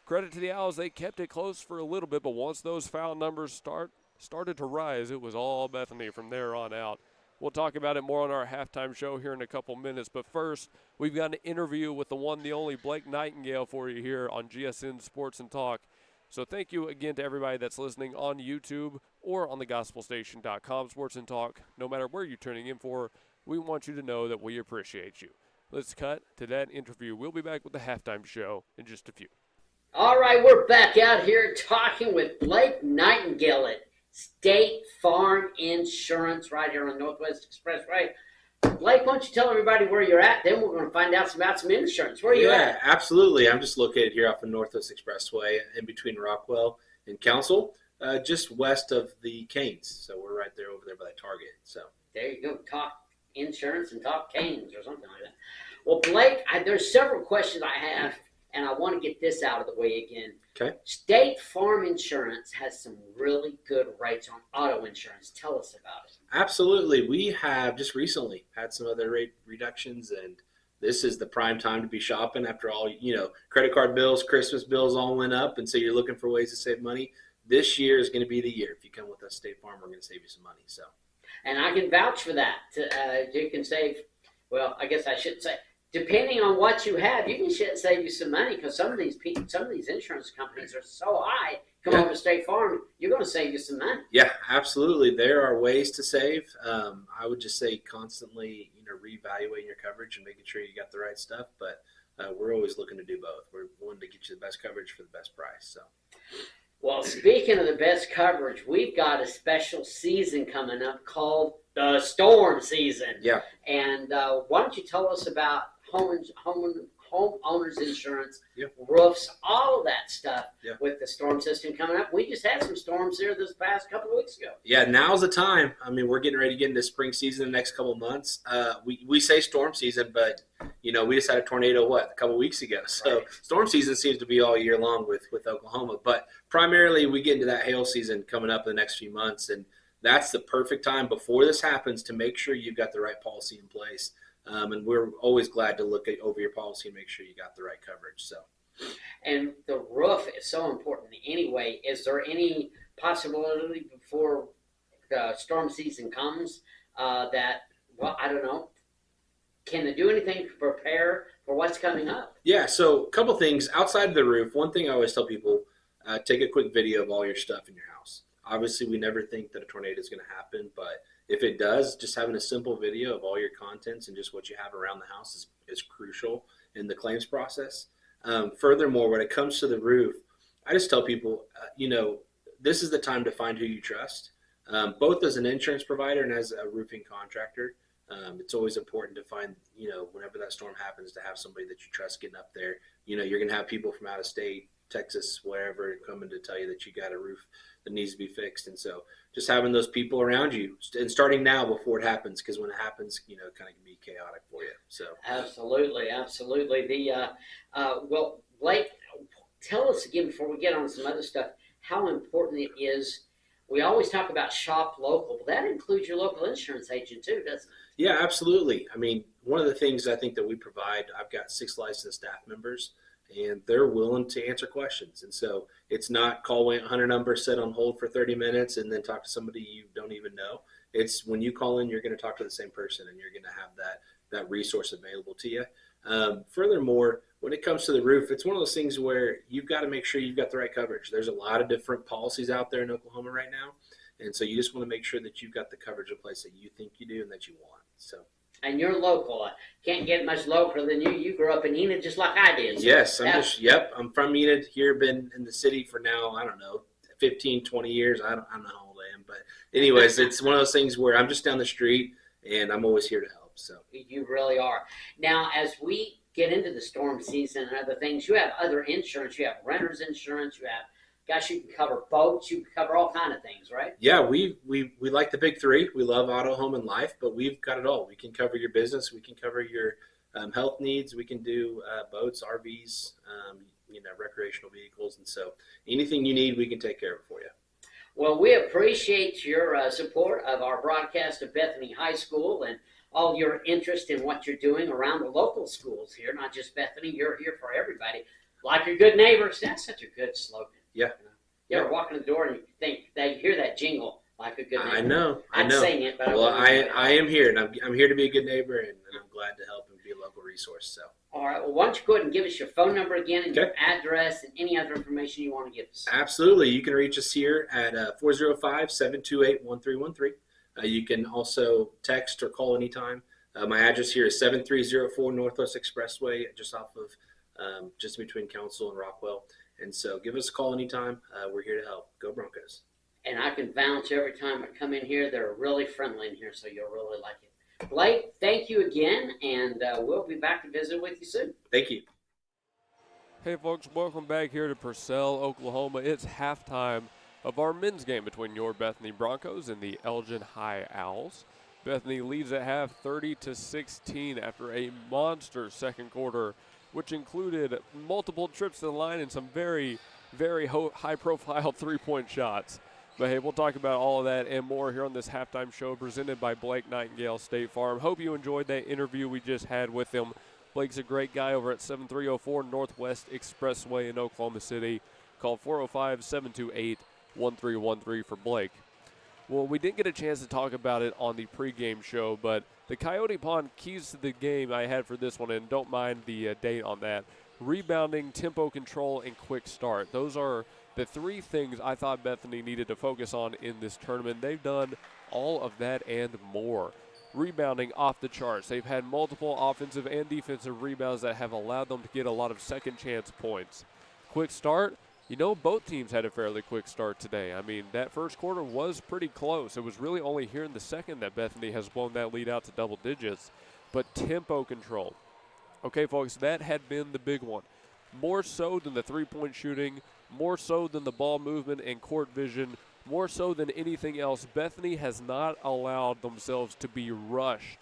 Speaker 1: Credit to the Owls, they kept it close for a little bit, but once those foul numbers start started to rise, it was all Bethany from there on out. We'll talk about it more on our halftime show here in a couple minutes. But first, we've got an interview with the one, the only Blake Nightingale for you here on GSN Sports and Talk. So thank you again to everybody that's listening on YouTube or on the gospelstation.com Sports and Talk. No matter where you're tuning in for, we want you to know that we appreciate you. Let's cut to that interview. We'll be back with the halftime show in just a few.
Speaker 4: All right, we're back out here talking with Blake Nightingale at State Farm Insurance right here on Northwest Expressway. Blake, why don't you tell everybody where you're at? Then we're going to find out about some insurance. Where are you at?
Speaker 3: Yeah, absolutely. I'm just located here off the Northwest Expressway in between Rockwell and Council, just west of the Canes. So we're right there over there by the Target. So
Speaker 4: there you go. Talk insurance and talk Canes or something like that. Well, Blake, there's several questions I have, and I want to get this out of the way again.
Speaker 3: Okay.
Speaker 4: State Farm Insurance has some really good rates on auto insurance. Tell us about it.
Speaker 3: Absolutely. We have just recently had some other rate reductions, and this is the prime time to be shopping after all, credit card bills, Christmas bills all went up, and so you're looking for ways to save money. This year is going to be the year. If you come with us, State Farm, we're going to save you some money. So,
Speaker 4: and I can vouch for that. You can save, well, I guess I should say, depending on what you have, you can save you some money because some of these insurance companies are so high. Come over to State Farm, you're going to save you some money.
Speaker 3: Yeah, absolutely. There are ways to save. I would just say constantly, reevaluating your coverage and making sure you got the right stuff. But we're always looking to do both. We're wanting to get you the best coverage for the best price. So.
Speaker 4: Well, speaking of the best coverage, we've got a special season coming up called the storm season.
Speaker 3: Yeah.
Speaker 4: And why don't you tell us about homeowners insurance,
Speaker 3: Yep.
Speaker 4: roofs, all of that stuff
Speaker 3: Yep.
Speaker 4: with the storm system coming up. We just had some storms here this past couple of weeks ago.
Speaker 3: Yeah, now's the time. I mean, we're getting ready to get into spring season in the next couple of months. We say storm season, but, we just had a tornado, a couple of weeks ago. So
Speaker 4: Right.
Speaker 3: Storm season seems to be all year long with Oklahoma. But primarily we get into that hail season coming up in the next few months, and that's the perfect time before this happens to make sure you've got the right policy in place. And we're always glad to look over your policy and make sure you got the right coverage. So,
Speaker 4: And the roof is so important anyway. Is there any possibility before the storm season comes I don't know, can they do anything to prepare for what's coming up?
Speaker 3: yeah, so a couple things outside of the roof. One thing I always tell people, take a quick video of all your stuff in your house. Obviously, we never think that a tornado is going to happen, but if it does, just having a simple video of all your contents and just what you have around the house is crucial in the claims process. Furthermore, when it comes to the roof, I just tell people, this is the time to find who you trust, both as an insurance provider and as a roofing contractor. It's always important to find, whenever that storm happens, to have somebody that you trust getting up there. You're going to have people from out of state, Texas, wherever, coming to tell you that you got a roof that needs to be fixed. And so just having those people around you and starting now before it happens, because when it happens, it kind of can be chaotic for you. So
Speaker 4: Absolutely. Well, Blake, tell us again before we get on some other stuff, how important it is. We always talk about shop local, but that includes your local insurance agent too, doesn't it?
Speaker 3: Yeah, absolutely. I mean, one of the things I think that we provide, I've got 6 licensed staff members, and they're willing to answer questions. And so it's not call 100 number, sit on hold for 30 minutes, and then talk to somebody you don't even know. It's when you call in, you're going to talk to the same person, and you're going to have that resource available to you. Furthermore, when it comes to the roof, it's one of those things where you've got to make sure you've got the right coverage. There's a lot of different policies out there in Oklahoma right now, and so you just want to make sure that you've got the coverage in place that you think you do and that you want. So.
Speaker 4: And you're local. Can't get much local than you. You grew up in Enid just like I did. So
Speaker 3: yes, I'm from Enid here, been in the city for now, I don't know, 15, 20 years. I don't know how old I am. But anyways, it's one of those things where I'm just down the street, and I'm always here to help. So
Speaker 4: you really are. Now, as we get into the storm season and other things, you have other insurance. You have renter's insurance. You have, gosh, you can cover boats. You can cover all kind of things, right?
Speaker 3: Yeah, we like the big 3. We love auto, home, and life, but we've got it all. We can cover your business. We can cover your health needs. We can do boats, RVs, recreational vehicles. And so anything you need, we can take care of it for you.
Speaker 4: Well, we appreciate your support of our broadcast of Bethany High School and all your interest in what you're doing around the local schools here, not just Bethany. You're here for everybody. Like your good neighbors. That's such a good slogan.
Speaker 3: Yeah.
Speaker 4: You ever walk in the door and you think that you hear that jingle like a good neighbor?
Speaker 5: I know.
Speaker 4: I'd sing it, but
Speaker 5: well, I am here, and I'm here to be a good neighbor, and I'm glad to help and be a local resource. So.
Speaker 4: All right. Well, why don't you go ahead and give us your phone number again and your address and any other information you want to give us?
Speaker 5: Absolutely. You can reach us here at 405-728-1313. You can also text or call anytime. My address here is 7304 Northwest Expressway, just off of, just between Council and Rockwell. And so give us a call anytime. We're here to help. Go Broncos.
Speaker 4: And I can vouch every time I come in here, they're really friendly in here, so you'll really like it. Blake, thank you again, and we'll be back to visit with you soon.
Speaker 5: Thank you.
Speaker 1: Hey, folks, welcome back here to Purcell, Oklahoma. It's halftime of our men's game between your Bethany Bronchos and the Elgin High Owls. Bethany leads at half 30-16 after a monster second quarter, which included multiple trips to the line and some very, very high-profile three-point shots. But hey, we'll talk about all of that and more here on this halftime show presented by Blake Nightingale State Farm. Hope you enjoyed that interview we just had with him. Blake's a great guy over at 7304 Northwest Expressway in Oklahoma City. Call 405-728-1313 for Blake. Well, we didn't get a chance to talk about it on the pregame show, but the Coyote Pond keys to the game I had for this one, and don't mind the date on that. Rebounding, tempo control, and quick start. Those are the three things I thought Bethany needed to focus on in this tournament. They've done all of that and more. Rebounding off the charts. They've had multiple offensive and defensive rebounds that have allowed them to get a lot of second chance points. Quick start. You know, both teams had a fairly quick start today. I mean, that first quarter was pretty close. It was really only here in the second that Bethany has blown that lead out to double digits. But tempo control. Okay, folks, that had been the big one. More so than the three-point shooting, more so than the ball movement and court vision, more so than anything else, Bethany has not allowed themselves to be rushed.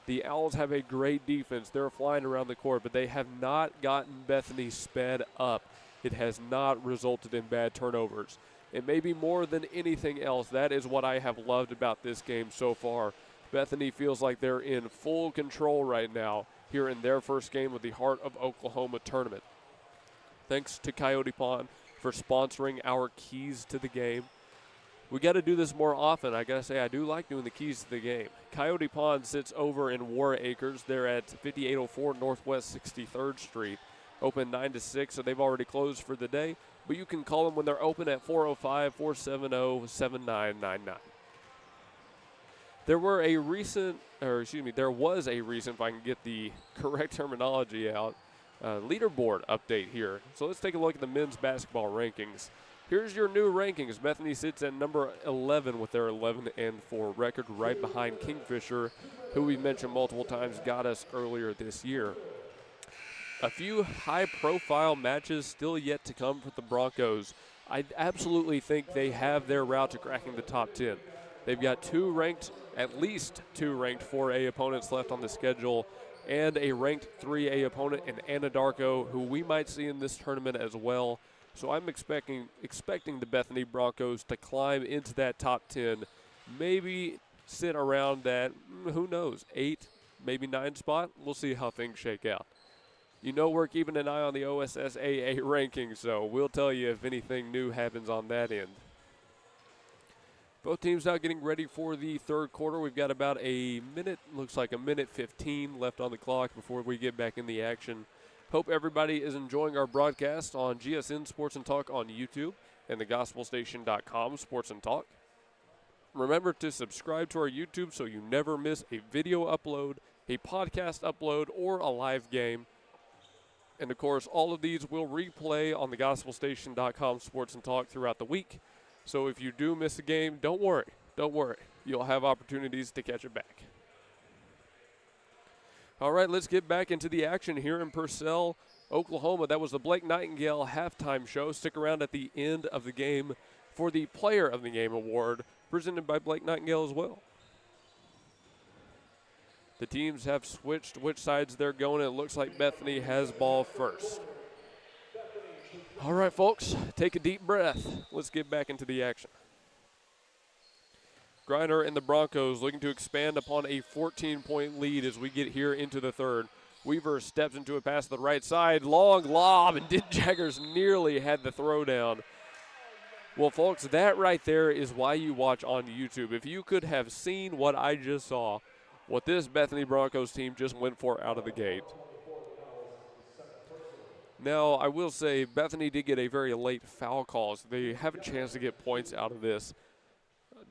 Speaker 1: The Owls have a great defense. They're flying around the court, but they have not gotten Bethany sped up. It has not resulted in bad turnovers. And maybe more than anything else, that is what I have loved about this game so far. Bethany feels like they're in full control right now here in their first game of the Heart of Oklahoma tournament. Thanks to Coyote Pond for sponsoring our keys to the game. We got to do this more often. I got to say, I do like doing the keys to the game. Coyote Pond sits over in War Acres. They're at 5804 Northwest 63rd Street. Open 9 to 6, so they've already closed for the day. But you can call them when they're open at 405-470-7999. There was a recent, if I can get the correct terminology out, leaderboard update here. So let's take a look at the men's basketball rankings. Here's your new rankings. Bethany sits at number 11 with their 11-4 record, right behind Kingfisher, who we mentioned multiple times got us earlier this year. A few high-profile matches still yet to come for the Broncos. I absolutely think they have their route to cracking the top 10. They've got at least two ranked 4A opponents left on the schedule, and a ranked 3A opponent in Anadarko, who we might see in this tournament as well. So I'm expecting the Bethany Broncos to climb into that top 10, maybe sit around that, who knows, 8, maybe 9 spot. We'll see how things shake out. You know we're keeping an eye on the OSSAA rankings, so we'll tell you if anything new happens on that end. Both teams now getting ready for the third quarter. We've got about a minute, looks like a minute 15 left on the clock before we get back in the action. Hope everybody is enjoying our broadcast on GSN Sports and Talk on YouTube and thegospelstation.com Sports and Talk. Remember to subscribe to our YouTube so you never miss a video upload, a podcast upload, or a live game. And, of course, all of these will replay on thegospelstation.com Sports and Talk throughout the week. So if you do miss a game, don't worry. Don't worry. You'll have opportunities to catch it back. All right, let's get back into the action here in Purcell, Oklahoma. That was the Blake Nightingale halftime show. Stick around at the end of the game for the Player of the Game award, presented by Blake Nightingale as well. The teams have switched which sides they're going. It looks like Bethany has ball first. All right, folks, take a deep breath. Let's get back into the action. Griner and the Broncos looking to expand upon a 14-point lead as we get here into the third. Weaver steps into a pass to the right side. Long lob, and Jaggers nearly had the throw down. Well, folks, that right there is why you watch on YouTube. If you could have seen what I just saw, what this Bethany Broncos team just went for out of the gate. Now, I will say Bethany did get a very late foul call, so they have a chance to get points out of this.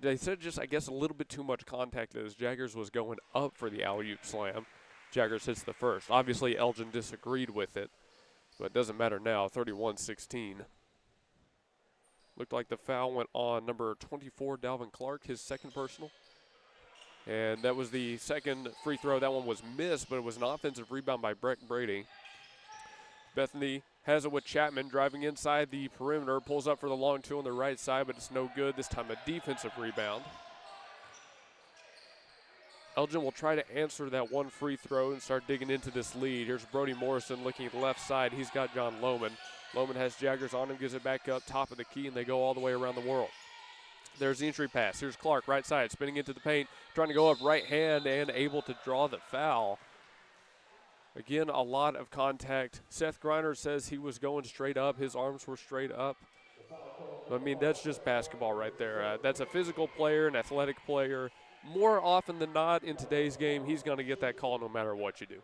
Speaker 1: They said just, I guess, a little bit too much contact as Jaggers was going up for the alley-oop slam. Jaggers hits the first. Obviously, Elgin disagreed with it, but it doesn't matter now, 31-16. Looked like the foul went on number 24, Dalvin Clark, his second personal. And that was the second free throw. That one was missed, but it was an offensive rebound by Breck Brady. Bethany has it with Chapman driving inside the perimeter, pulls up for the long two on the right side, but it's no good. This time a defensive rebound. Elgin will try to answer that one free throw and start digging into this lead. Here's Brody Morrison looking at the left side. He's got John Lohman. Lohman has Jaggers on him, gives it back up top of the key, and they go all the way around the world. There's the entry pass. Here's Clark, right side, spinning into the paint, trying to go up right hand and able to draw the foul. Again, a lot of contact. Seth Griner says he was going straight up. His arms were straight up. I mean, that's just basketball right there. That's a physical player, an athletic player. More often than not in today's game, he's going to get that call no matter what you do.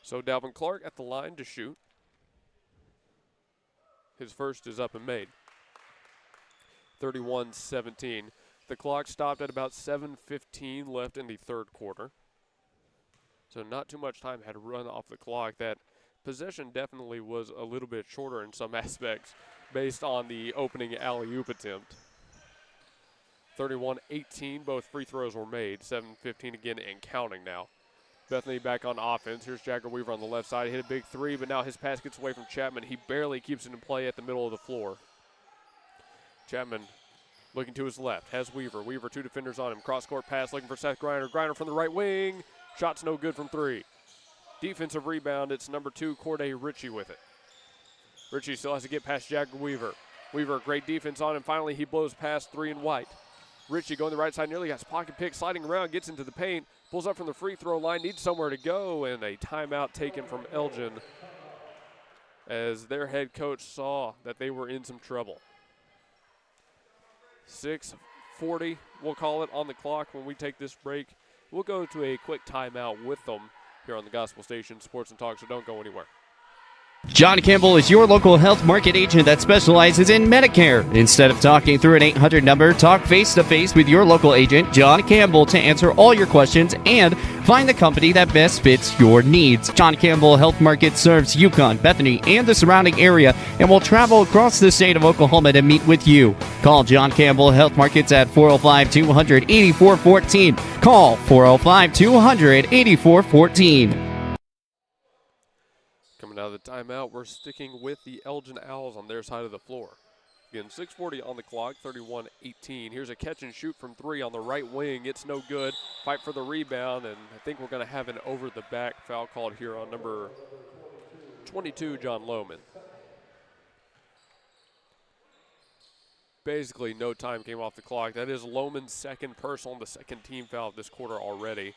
Speaker 1: So Dalvin Clark at the line to shoot. His first is up and made. 31-17. The clock stopped at about 7:15 left in the third quarter. So not too much time had run off the clock. That possession definitely was a little bit shorter in some aspects based on the opening alley-oop attempt. 31-18, both free throws were made. 7:15 again and counting now. Bethany back on offense. Here's Jagger Weaver on the left side. Hit a big three, but now his pass gets away from Chapman. He barely keeps it in play at the middle of the floor. Chapman looking to his left, has Weaver. Weaver, two defenders on him. Cross-court pass looking for Seth Griner. Griner from the right wing. Shot's no good from three. Defensive rebound, it's number 2, Corday Ritchie with it. Ritchie still has to get past Jagger Weaver. Weaver, great defense on him. Finally, he blows past 3 and white. Ritchie going the right side, nearly has pocket pick, sliding around, gets into the paint, pulls up from the free throw line, needs somewhere to go, and a timeout taken from Elgin as their head coach saw that they were in some trouble. 6:40, we'll call it, on the clock when we take this break. We'll go to a quick timeout with them here on the Gospel Station Sports and Talk, so don't go anywhere.
Speaker 2: John Campbell is your local health market agent that specializes in Medicare. Instead of talking through an 800 number, talk face-to-face with your local agent, John Campbell, to answer all your questions and find the company that best fits your needs. John Campbell Health Market serves Yukon, Bethany, and the surrounding area and will travel across the state of Oklahoma to meet with you. Call John Campbell Health Markets at 405-200-8414. Call 405-200-8414.
Speaker 1: Coming out of the timeout, we're sticking with the Elgin Owls on their side of the floor. Again, 6:40 on the clock, 31-18. Here's a catch and shoot from 3 on the right wing. It's no good. Fight for the rebound, and I think we're going to have an over-the-back foul called here on number 22, John Lohman. Basically, no time came off the clock. That is Lohman's second personal and the second team foul of this quarter already.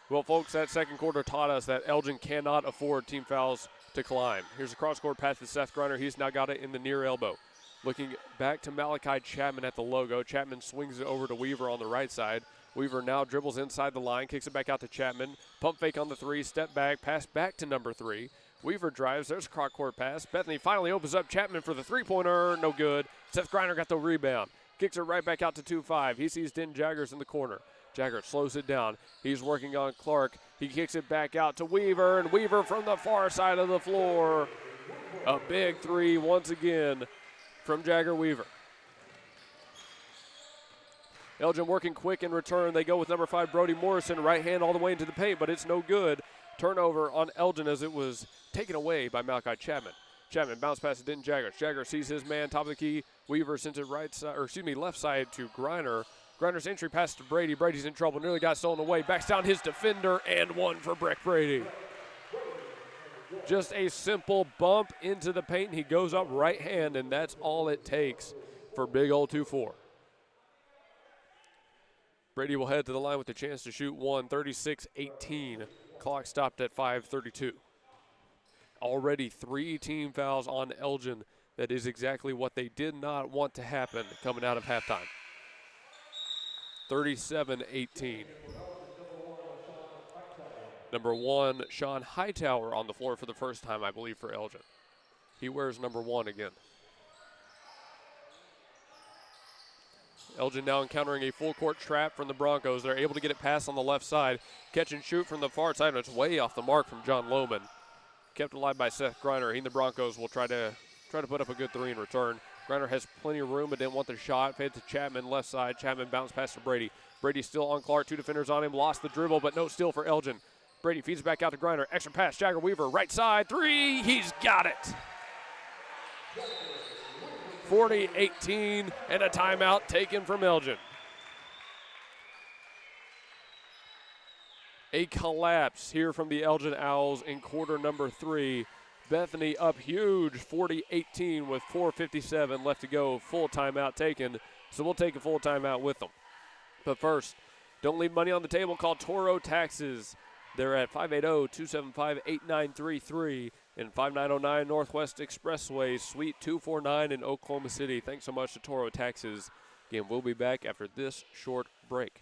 Speaker 1: Well, folks, that second quarter taught us that Elgin cannot afford team fouls to climb. Here's a cross-court pass to Seth Griner. He's now got it in the near elbow. Looking back to Malachi Chapman at the logo. Chapman swings it over to Weaver on the right side. Weaver now dribbles inside the line, kicks it back out to Chapman. Pump fake on the 3, step back, pass back to number 3. Weaver drives. There's a cross-court pass. Bethany finally opens up Chapman for the three-pointer. No good. Seth Griner got the rebound. Kicks it right back out to 2-5. He sees Den Jaggers in the corner. Jagger slows it down. He's working on Clark. He kicks it back out to Weaver, and Weaver from the far side of the floor. A big 3 once again from Jagger Weaver. Elgin working quick in return. They go with number 5, Brody Morrison, right hand all the way into the paint, but it's no good. Turnover on Elgin as it was taken away by Malachi Chapman. Chapman bounce pass to Den Jaggers. Jagger sees his man, top of the key. Weaver sends it left side to Griner. Griner's entry pass to Brady. Brady's in trouble. Nearly got stolen away. Backs down his defender, and one for Breck Brady. Just a simple bump into the paint. He goes up right hand, and that's all it takes for big old 2-4. Brady will head to the line with the chance to shoot one. 36-18. Clock stopped at 5:32. Already 3 team fouls on Elgin. That is exactly what they did not want to happen coming out of halftime. 37-18. Number 1, Sean Hightower on the floor for the first time, I believe, for Elgin. He wears number 1 again. Elgin now encountering a full court trap from the Broncos. They're able to get it past on the left side. Catch and shoot from the far side, and it's way off the mark from John Lohman. Kept alive by Seth Griner. He and the Broncos will try to put up a good 3 in return. Griner has plenty of room but didn't want the shot. Fed to Chapman, left side. Chapman bounced past to Brady. Brady still on Clark. 2 defenders on him. Lost the dribble, but no steal for Elgin. Brady feeds back out to Griner. Extra pass. Jagger Weaver, right side. 3. He's got it. 40-18, and a timeout taken from Elgin. A collapse here from the Elgin Owls in quarter number 3. Bethany up huge, 40-18 with 4:57 left to go. Full timeout taken, so we'll take a full timeout with them. But first, don't leave money on the table. Call Toro Taxes. They're at 580-275-8933 and 5909 Northwest Expressway, Suite 249 in Oklahoma City. Thanks so much to Toro Taxes. Again, we'll be back after this short break.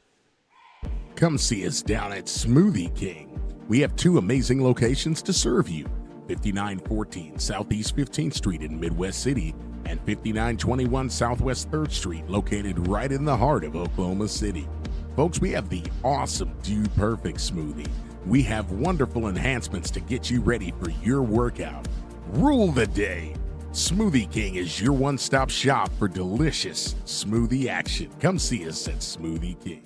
Speaker 6: Come see us down at Smoothie King. We have 2 amazing locations to serve you. 5914 Southeast 15th Street in Midwest City and 5921 Southwest 3rd Street, located right in the heart of Oklahoma City. Folks, we have the awesome Dude Perfect smoothie. We have wonderful enhancements to get you ready for your workout. Rule the day. Smoothie King is your one-stop shop for delicious smoothie action. Come see us at Smoothie King.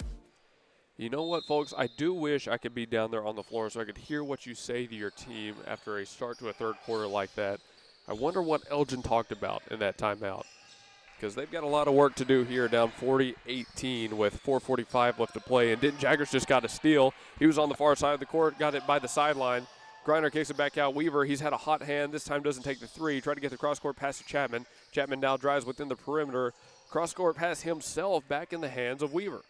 Speaker 1: You know what, folks? I do wish I could be down there on the floor so I could hear what you say to your team after a start to a third quarter like that. I wonder what Elgin talked about in that timeout, because they've got a lot of work to do here, down 40-18 with 4:45 left to play. And Denton Jaggers just got a steal. He was on the far side of the court, got it by the sideline. Griner kicks it back out. Weaver, he's had a hot hand. This time doesn't take the 3. Try to get the cross-court pass to Chapman. Chapman now drives within the perimeter. Cross-court pass himself back in the hands of Weaver.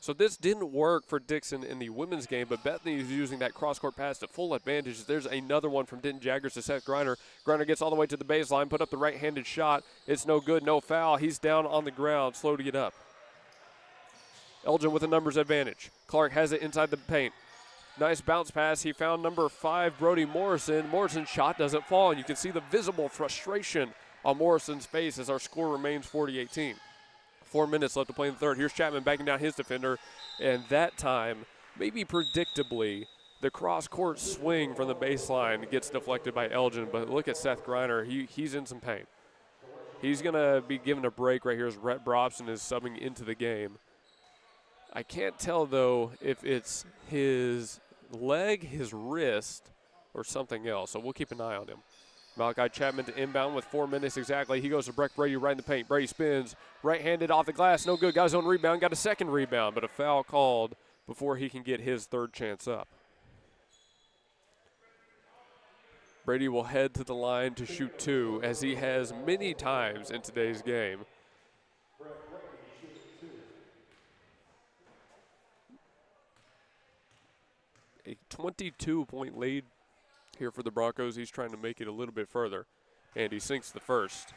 Speaker 1: So this didn't work for Dixon in the women's game, but Bethany is using that cross-court pass to full advantage. There's another one from Denton Jaggers to Seth Griner. Griner gets all the way to the baseline, put up the right-handed shot. It's no good, no foul. He's down on the ground, slow to get up. Elgin with a numbers advantage. Clark has it inside the paint. Nice bounce pass. He found number 5, Brody Morrison. Morrison's shot doesn't fall, and you can see the visible frustration on Morrison's face as our score remains 40-18. 4 minutes left to play in the third. Here's Chapman backing down his defender, and that time, maybe predictably, the cross-court swing from the baseline gets deflected by Elgin, but look at Seth Griner. He's in some pain. He's going to be given a break right here as Rhett Brobson is subbing into the game. I can't tell, though, if it's his leg, his wrist, or something else, so we'll keep an eye on him. Malachi Chapman to inbound with 4 minutes exactly. He goes to Breck Brady right in the paint. Brady spins, right-handed off the glass. No good. Got his own rebound. Got a second rebound, but a foul called before he can get his third chance up. Brady will head to the line to shoot 2, as he has many times in today's game. A 22-point lead here for the Broncos. He's trying to make it a little bit further, and he sinks the first.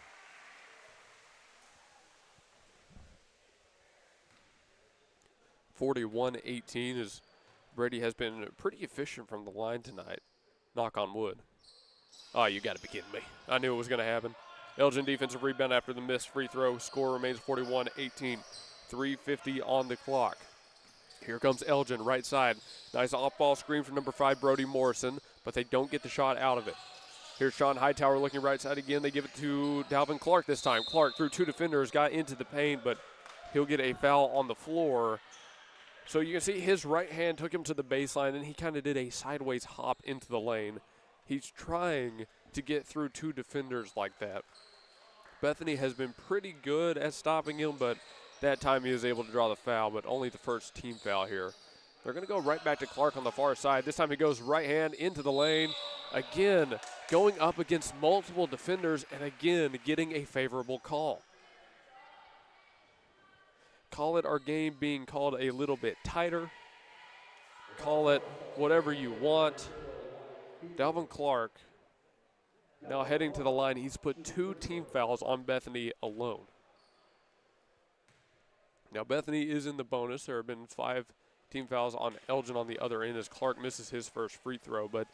Speaker 1: (41-18) as Brady has been pretty efficient from the line tonight. Knock on wood. Oh, you got to be kidding me. I knew it was going to happen. Elgin defensive rebound after the missed free throw. Score remains 41-18. 3:50 on the clock. Here comes Elgin, right side. Nice off-ball screen from number 5, Brody Morrison, but they don't get the shot out of it. Here's Sean Hightower looking right side again. They give it to Dalvin Clark this time. Clark through 2 defenders, got into the paint, but he'll get a foul on the floor. So you can see his right hand took him to the baseline, and he kind of did a sideways hop into the lane. He's trying to get through 2 defenders like that. Bethany has been pretty good at stopping him, but that time he was able to draw the foul, but only the first team foul here. They're going to go right back to Clark on the far side. This time he goes right hand into the lane. Again, going up against multiple defenders and again getting a favorable call. Call it our game being called a little bit tighter. Call it whatever you want. Dalvin Clark Now heading to the line, he's put 2 team fouls on Bethany alone. Now Bethany is in the bonus. There have been 5 team fouls on Elgin on the other end as Clark misses his first free throw. But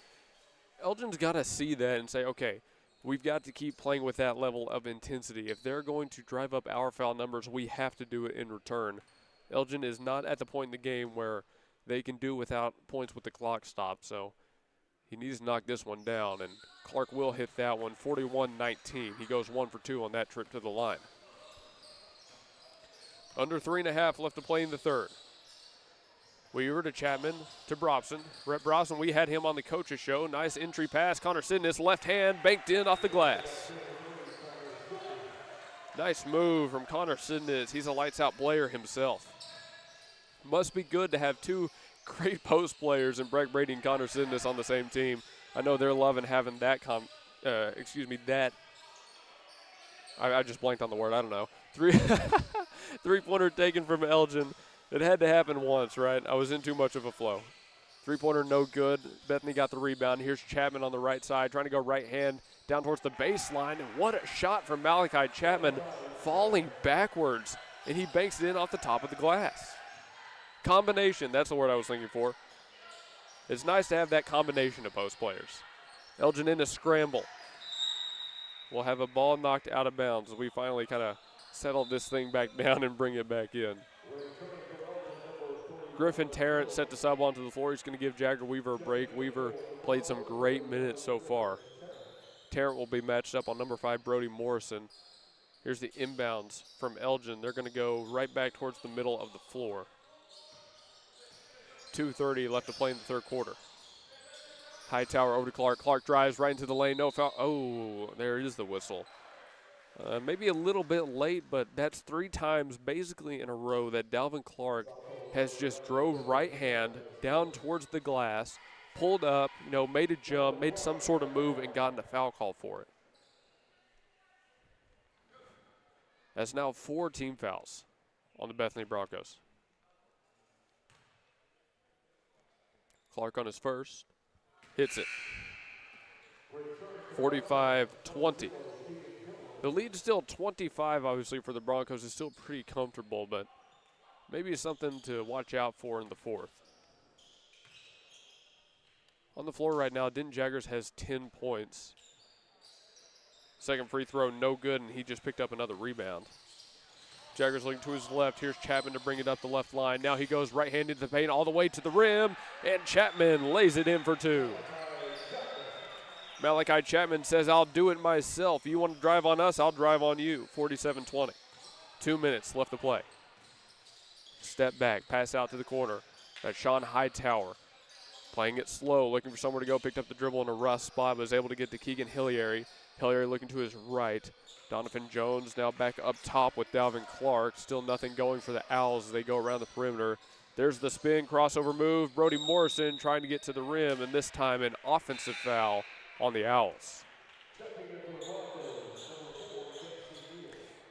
Speaker 1: Elgin's got to see that and say, okay, we've got to keep playing with that level of intensity. If they're going to drive up our foul numbers, we have to do it in return. Elgin is not at the point in the game where they can do without points with the clock stopped. So he needs to knock this one down, and Clark will hit that one, 41-19. He goes 1 for 2 on that trip to the line. Under 3.5 left to play in the third. Weaver to Chapman to Brobson. Rhett Brobson, we had him on the coach's show. Nice entry pass. Connor Sidness, left hand, banked in off the glass. Nice move from Connor Sidness. He's a lights-out player himself. Must be good to have 2 great post players in Breck Brady and Connor Sidness on the same team. I know they're loving having that, I just blanked on the word, I don't know. Three-pointer taken from Elgin. It had to happen once, right? I was in too much of a flow. Three-pointer no good. Bethany got the rebound. Here's Chapman on the right side, trying to go right hand down towards the baseline. And what a shot from Malachi Chapman, falling backwards. And he banks it in off the top of the glass. Combination, that's the word I was thinking for. It's nice to have that combination of post players. Elgin in a scramble. We'll have a ball knocked out of bounds as we finally kind of settle this thing back down and bring it back in. Griffin Tarrant set the sub onto the floor. He's going to give Jagger Weaver a break. Weaver played some great minutes so far. Tarrant will be matched up on number 5, Brody Morrison. Here's the inbounds from Elgin. They're going to go right back towards the middle of the floor. 2:30 left to play in the third quarter. Hightower over to Clark. Clark drives right into the lane. No foul. Oh, there is the whistle. Maybe a little bit late, but that's 3 times basically in a row that Dalvin Clark has just drove right hand down towards the glass, pulled up, made a jump, made some sort of move, and gotten a foul call for it. That's now 4 team fouls on the Bethany Bronchos. Clark on his first, hits it. 45-20. The lead's still 25, obviously, for the Broncos. It's still pretty comfortable, but maybe something to watch out for in the fourth. On the floor right now, Denton Jaggers has 10 points. Second free throw, no good, and he just picked up another rebound. Jaggers looking to his left. Here's Chapman to bring it up the left line. Now he goes right-handed to the paint all the way to the rim, and Chapman lays it in for 2. Malachi Chapman says, I'll do it myself. You want to drive on us, I'll drive on you. 47-20. 2 minutes left to play. Step back, pass out to the corner. That's Sean Hightower. Playing it slow, looking for somewhere to go. Picked up the dribble in a rough spot, but was able to get to Keegan Hilliary. Hilliary looking to his right. Donovan Jones now back up top with Dalvin Clark. Still nothing going for the Owls as they go around the perimeter. There's the spin, crossover move. Brody Morrison trying to get to the rim, and this time an offensive foul on the Owls.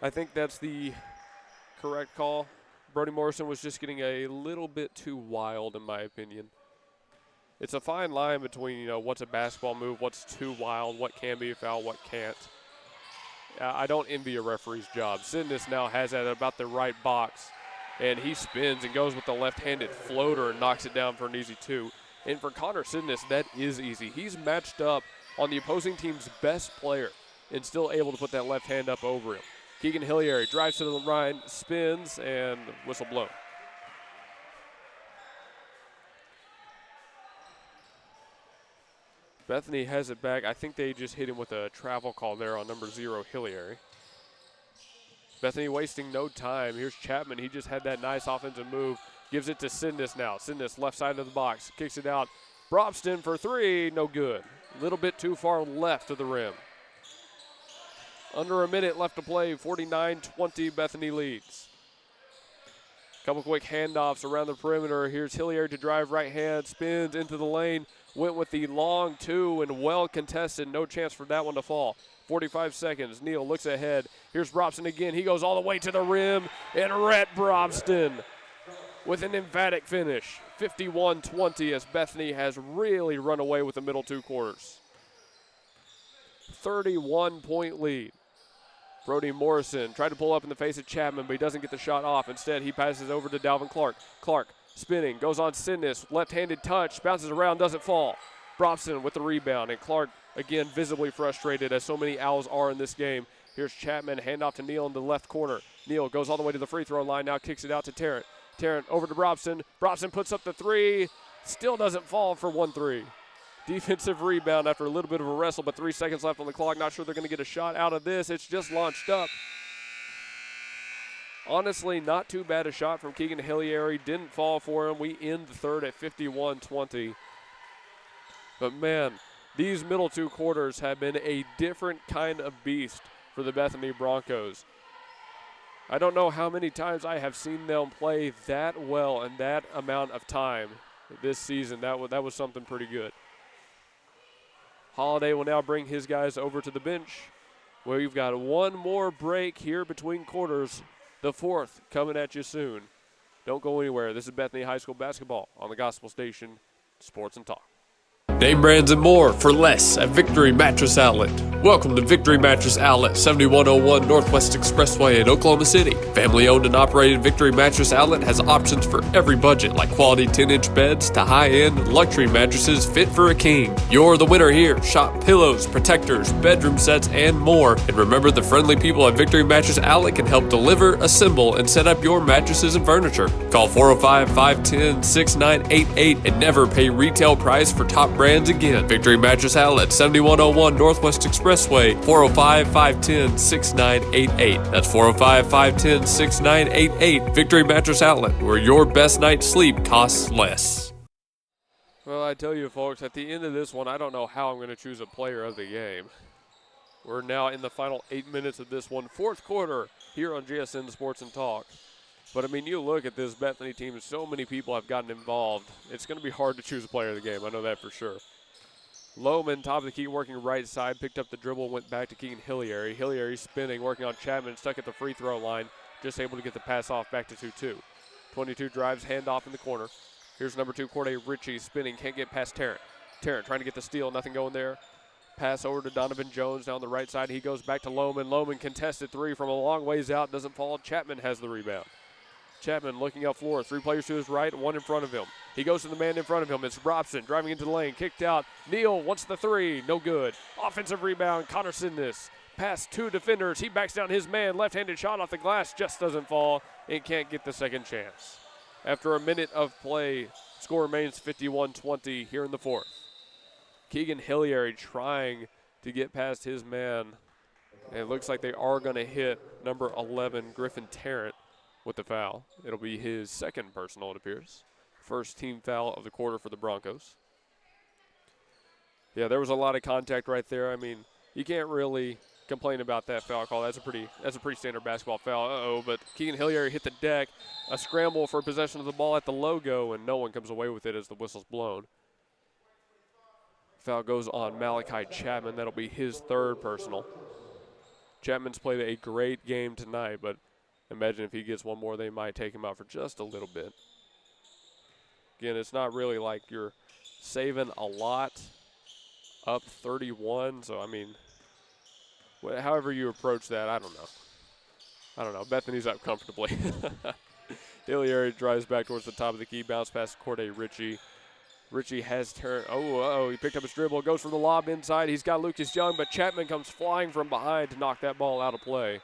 Speaker 1: I think that's the correct call. Brody Morrison was just getting a little bit too wild, in my opinion. It's a fine line between, what's a basketball move, what's too wild, what can be a foul, what can't. I don't envy a referee's job. Sidness now has that at about the right box, and he spins and goes with the left-handed floater and knocks it down for an easy 2. And for Connor Sidness, that is easy. He's matched up on the opposing team's best player and still able to put that left hand up over him. Keegan Hilliary drives to the line, spins, and whistle blown. Bethany has it back. I think they just hit him with a travel call there on number 0, Hilliary. Bethany wasting no time. Here's Chapman. He just had that nice offensive move. Gives it to Sidness now. Sidness left side of the box. Kicks it out. Brobston for 3. No good. A little bit too far left of the rim. Under a minute left to play. 49-20. Bethany leads. Couple quick handoffs around the perimeter. Here's Hilliard to drive right hand. Spins into the lane. Went with the long 2 and well contested. No chance for that one to fall. 45 seconds. Neal looks ahead. Here's Brobston again. He goes all the way to the rim. And Rhett Brobston with an emphatic finish. 51-20 as Bethany has really run away with the middle 2 quarters. 31-point lead. Brody Morrison tried to pull up in the face of Chapman, but he doesn't get the shot off. Instead, he passes over to Dalvin Clark. Clark spinning, goes on Sidness, left-handed touch, bounces around, doesn't fall. Brobson with the rebound, and Clark, again, visibly frustrated, as so many Owls are in this game. Here's Chapman, handoff to Neal in the left corner. Neal goes all the way to the free throw line, now kicks it out to Tarrant. Tarrant over to Brobson. Brobson puts up the three, still doesn't fall for 1-3. Defensive rebound after a little bit of a wrestle, but 3 seconds left on the clock. Not sure they're going to get a shot out of this. It's just launched up. Honestly, not too bad a shot from Keegan Hilliary. Didn't fall for him. We end the third at 51-20. But, man, these middle two quarters have been a different kind of beast for the Bethany Broncos. I don't know how many times I have seen them play that well in that amount of time this season. That was something pretty good. Holiday will now bring his guys over to the bench. We've got one more break here between quarters. The fourth coming at you soon. Don't go anywhere. This is Bethany High School basketball on the Gospel Station Sports and Talk.
Speaker 7: Name brands and more for less at Victory Mattress Outlet. Welcome to Victory Mattress Outlet, 7101 Northwest Expressway in Oklahoma City. Family-owned and operated Victory Mattress Outlet has options for every budget, like quality 10-inch beds to high-end luxury mattresses fit for a king. You're the winner here. Shop pillows, protectors, bedroom sets, and more. And remember, the friendly people at Victory Mattress Outlet can help deliver, assemble, and set up your mattresses and furniture. Call 405-510-6988 and never pay retail price for top brands again. Victory Mattress Outlet, 7101 Northwest Expressway, 405-510-6988. That's 405-510-6988. Victory Mattress Outlet, where your best night's sleep costs less.
Speaker 1: Well, I tell you, folks, at the end of this one, I don't know how I'm going to choose a player of the game. We're now in the final 8 minutes of this one, fourth quarter here on GSN Sports and Talk. But, I mean, you look at this Bethany team, and so many people have gotten involved. It's going to be hard to choose a player of the game. I know that for sure. Loman, top of the key, working right side, picked up the dribble, went back to Keegan Hilliary. Hilliary spinning, working on Chapman, stuck at the free throw line, just able to get the pass off back to 2-2. 22 drives, handoff in the corner. Here's number 2, Corday Ritchie, spinning, can't get past Tarrant. Tarrant trying to get the steal, nothing going there. Pass over to Donovan Jones down the right side. He goes back to Loman. Loman contested three from a long ways out, doesn't fall. Chapman has the rebound. Chapman looking up floor. 3 players to his right, 1 in front of him. He goes to the man in front of him. It's Robson driving into the lane, kicked out. Neal wants the three, no good. Offensive rebound, Connor Sidness. Past 2 defenders, he backs down his man. Left-handed shot off the glass, just doesn't fall and can't get the second chance. After a minute of play, score remains 51-20 here in the fourth. Keegan Hilliary trying to get past his man. And it looks like they are going to hit number 11, Griffin Tarrant, with the foul. It'll be his second personal, it appears. First team foul of the quarter for the Broncos. Yeah, there was a lot of contact right there. I mean, you can't really complain about that foul call. That's a pretty standard basketball foul. But Keegan Hilliary hit the deck. A scramble for possession of the ball at the logo, and no one comes away with it as the whistle's blown. Foul goes on Malachi Chapman. That'll be his third personal. Chapman's played a great game tonight, but imagine if he gets one more, they might take him out for just a little bit. Again, it's not really like you're saving a lot, up 31. So, I mean, however you approach that, I don't know. Bethany's up comfortably. Hilliary drives back towards the top of the key, bounce past Corday Ritchie. Ritchie has turned. He picked up his dribble, goes for the lob inside. He's got Lucas Young, but Chapman comes flying from behind to knock that ball out of play.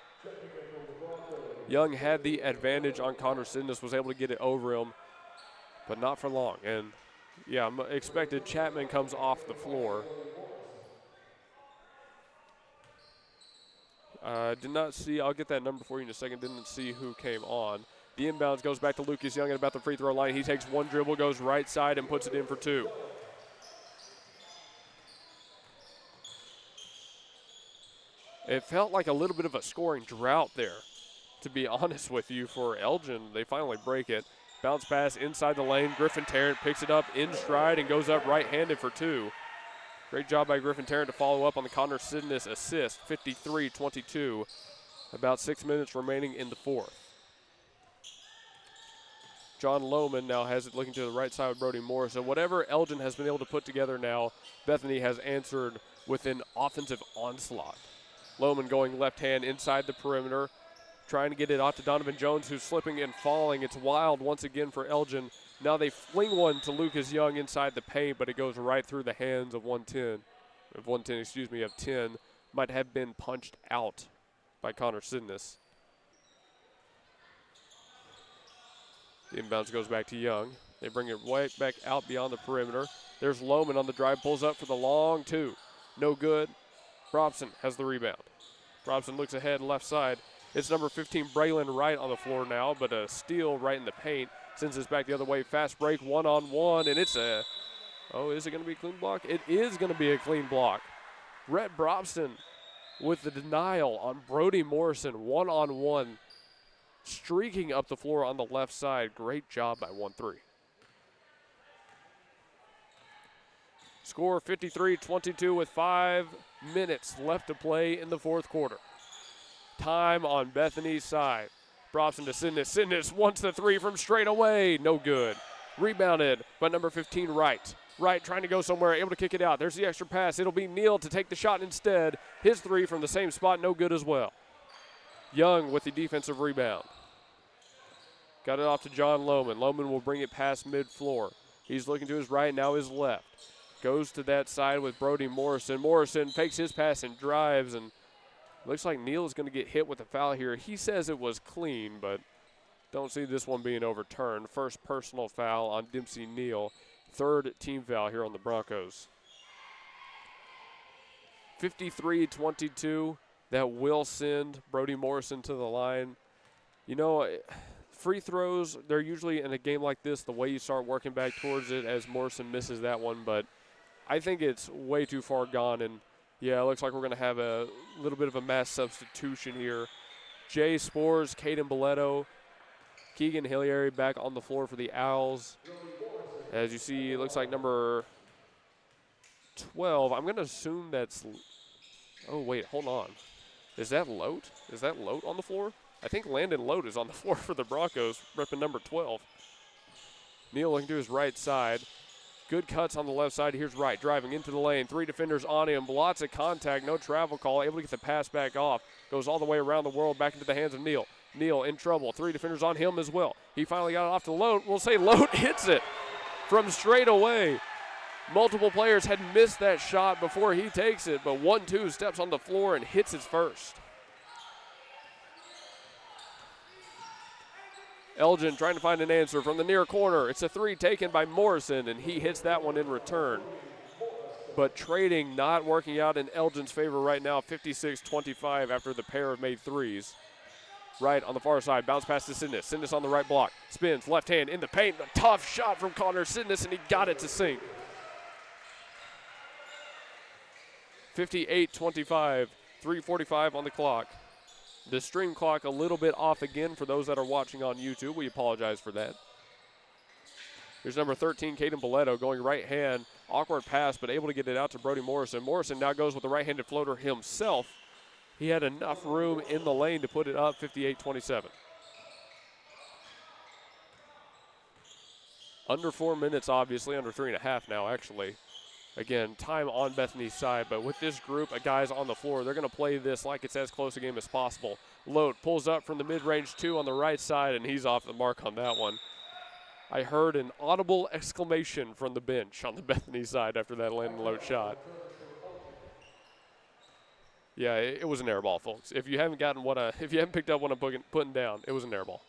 Speaker 1: Young had the advantage on Connor Sidness, was able to get it over him, but not for long. And, yeah, expected Chapman comes off the floor. Did not see, I'll get that number for you in a second, didn't see who came on. The inbounds goes back to Lucas Young at about the free throw line. He takes one dribble, goes right side, and puts it in for 2. It felt like a little bit of a scoring drought there, to be honest with you, for Elgin. They finally break it. Bounce pass inside the lane. Griffin Tarrant picks it up in stride and goes up right-handed for 2. Great job by Griffin Tarrant to follow up on the Connor Sidness assist, 53-22. About 6 minutes remaining in the fourth. John Lohman now has it looking to the right side with Brody Morrison. Whatever Elgin has been able to put together now, Bethany has answered with an offensive onslaught. Lohman going left hand inside the perimeter, trying to get it off to Donovan Jones, who's slipping and falling. It's wild once again for Elgin. Now they fling one to Lucas Young inside the paint, but it goes right through the hands of 10. Might have been punched out by Connor Sidness. The inbounds goes back to Young. They bring it right back out beyond the perimeter. There's Lohman on the drive, pulls up for the long two. No good. Brobson has the rebound. Brobson looks ahead left side. It's number 15, Braylon Wright on the floor now, but a steal right in the paint. Sends this back the other way. Fast break, one-on-one, and it's a, is it going to be a clean block? It is going to be a clean block. Rhett Brobson with the denial on Brody Morrison, one-on-one, streaking up the floor on the left side. Great job by 1-3. Score 53-22 with 5 minutes left to play in the fourth quarter. Time on Bethany's side. Brobson to Sidness. Sidness wants the three from straight away. No good. Rebounded by number 15, Wright. Wright trying to go somewhere, able to kick it out. There's the extra pass. It'll be Neal to take the shot instead. His three from the same spot, no good as well. Young with the defensive rebound. Got it off to John Lohman. Lohman will bring it past mid-floor. He's looking to his right, now his left. Goes to that side with Brody Morrison. Morrison fakes his pass and drives, and looks like Neal is going to get hit with a foul here. He says it was clean, but don't see this one being overturned. First personal foul on Dempsey Neal. Third team foul here on the Broncos. 53-22. That will send Brody Morrison to the line. You know, free throws, they're usually in a game like this, the way you start working back towards it as Morrison misses that one, but I think it's way too far gone, and yeah, it looks like we're going to have a little bit of a mass substitution here. Jay Spores, Caden Boletto, Keegan Hilliary back on the floor for the Owls. As you see, it looks like number 12. I'm going to assume that's – oh, wait, hold on. Is that Lote? Is that Lote on the floor? I think Landon Lote is on the floor for the Broncos, repping number 12. Neal looking to his right side. Good cuts on the left side. Here's Wright driving into the lane. 3 defenders on him. Lots of contact. No travel call. Able to get the pass back off. Goes all the way around the world back into the hands of Neal. Neal in trouble. 3 defenders on him as well. He finally got it off to Lote. We'll say Lote hits it from straight away. Multiple players had missed that shot before he takes it, but 1-2 steps on the floor and hits his first. Elgin trying to find an answer from the near corner. It's a 3 taken by Morrison, and he hits that one in return. But trading not working out in Elgin's favor right now, 56-25 after the pair of made threes. Right on the far side, bounce pass to Sidness. Sidness on the right block, spins, left hand in the paint. A tough shot from Connor Sidness, and he got it to sink. 58-25, 3:45 on the clock. The stream clock a little bit off again for those that are watching on YouTube. We apologize for that. Here's number 13, Caden Boletto, going right hand. Awkward pass, but able to get it out to Brody Morrison. Morrison now goes with the right-handed floater himself. He had enough room in the lane to put it up, 58-27. Under 4 minutes, obviously, under 3.5 now, actually. Again, time on Bethany's side, but with this group of guys on the floor, they're going to play this like it's as close a game as possible. Lote pulls up from the mid-range 2 on the right side, and he's off the mark on that one. I heard an audible exclamation from the bench on the Bethany side after that Landon Lote shot. Yeah, it was an air ball, folks. If you haven't picked up what I'm putting down, it was an air ball.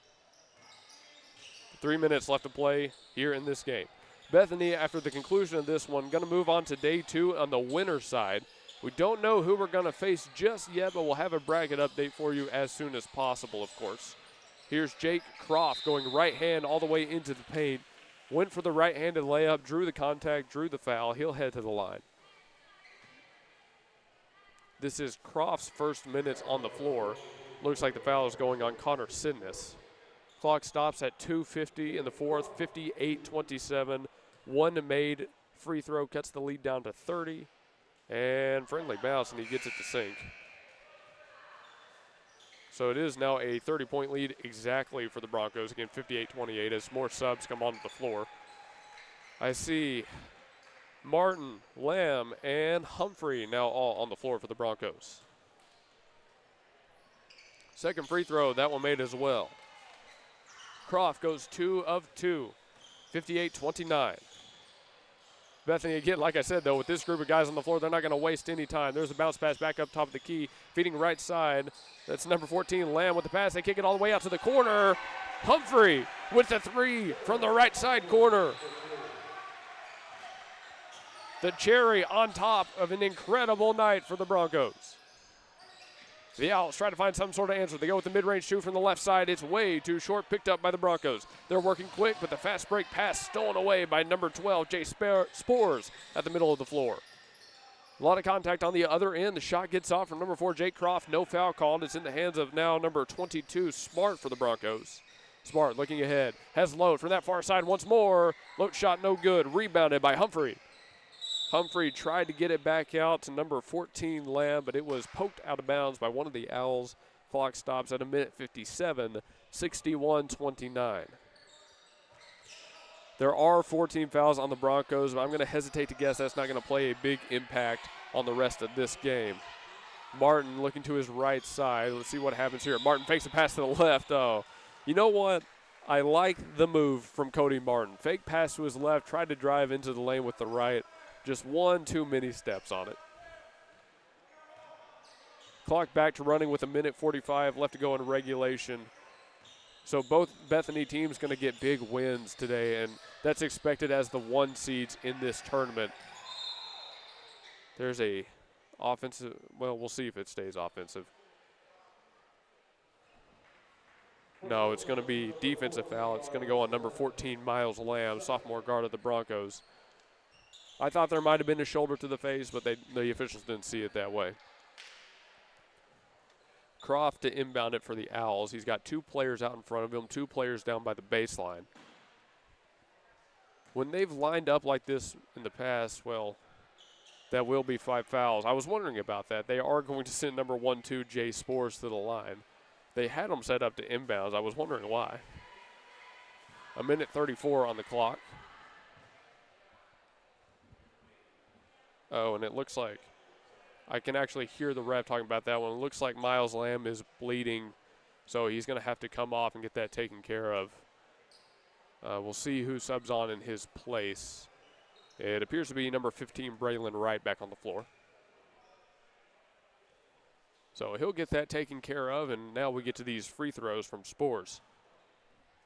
Speaker 1: 3 minutes left to play here in this game. Bethany, after the conclusion of this one, going to move on to day 2 on the winner's side. We don't know who we're going to face just yet, but we'll have a bracket update for you as soon as possible, of course. Here's Jake Croft going right hand all the way into the paint. Went for the right-handed layup, drew the contact, drew the foul. He'll head to the line. This is Croft's first minutes on the floor. Looks like the foul is going on Connor Sidness. Clock stops at 2:50 in the fourth, 58-27. One made free throw cuts the lead down to 30. And friendly bounce, and he gets it to sink. So it is now a 30-point lead exactly for the Broncos. Again, 58-28 as more subs come onto the floor. I see Martin, Lamb, and Humphrey now all on the floor for the Broncos. Second free throw, that one made as well. Croft goes 2 of 2, 58-29. Bethany, again, like I said, though, with this group of guys on the floor, they're not going to waste any time. There's a bounce pass back up top of the key, feeding right side. That's number 14, Lamb, with the pass. They kick it all the way out to the corner. Humphrey with the three from the right side corner. The cherry on top of an incredible night for the Broncos. The Owls try to find some sort of answer. They go with the mid-range two from the left side. It's way too short, picked up by the Broncos. They're working quick, but the fast break pass stolen away by number 12, Jay Spores, at the middle of the floor. A lot of contact on the other end. The shot gets off from number 4, Jake Croft. No foul called. It's in the hands of now number 22, Smart, for the Broncos. Smart looking ahead. Has Lote from that far side once more. Lote shot no good. Rebounded by Humphrey. Humphrey tried to get it back out to number 14, Lamb, but it was poked out of bounds by one of the Owls. Clock stops at 1:57, 61-29. There are 14 fouls on the Broncos, but I'm going to hesitate to guess that's not going to play a big impact on the rest of this game. Martin looking to his right side. Let's see what happens here. Martin fakes a pass to the left. Oh, you know what? I like the move from Cody Martin. Fake pass to his left, tried to drive into the lane with the right. Just one too many steps on it. Clock back to running with 1:45 left to go in regulation. So both Bethany teams going to get big wins today, and that's expected as the 1 seeds in this tournament. There's a offensive, well, we'll see if it stays offensive. No, it's going to be defensive foul. It's going to go on number 14, Miles Lamb, sophomore guard of the Broncos. I thought there might have been a shoulder to the face, but the officials didn't see it that way. Croft to inbound it for the Owls. He's got 2 players out in front of him, 2 players down by the baseline. When they've lined up like this in the past, well, that will be 5 fouls. I was wondering about that. They are going to send number 1-2, Jay Spores, to the line. They had him set up to inbounds. I was wondering why. 1:34 on the clock. Oh, and it looks like I can actually hear the ref talking about that one. It looks like Miles Lamb is bleeding, so he's going to have to come off and get that taken care of. We'll see who subs on in his place. It appears to be number 15, Braylon Wright, back on the floor. So he'll get that taken care of, and now we get to these free throws from Spores.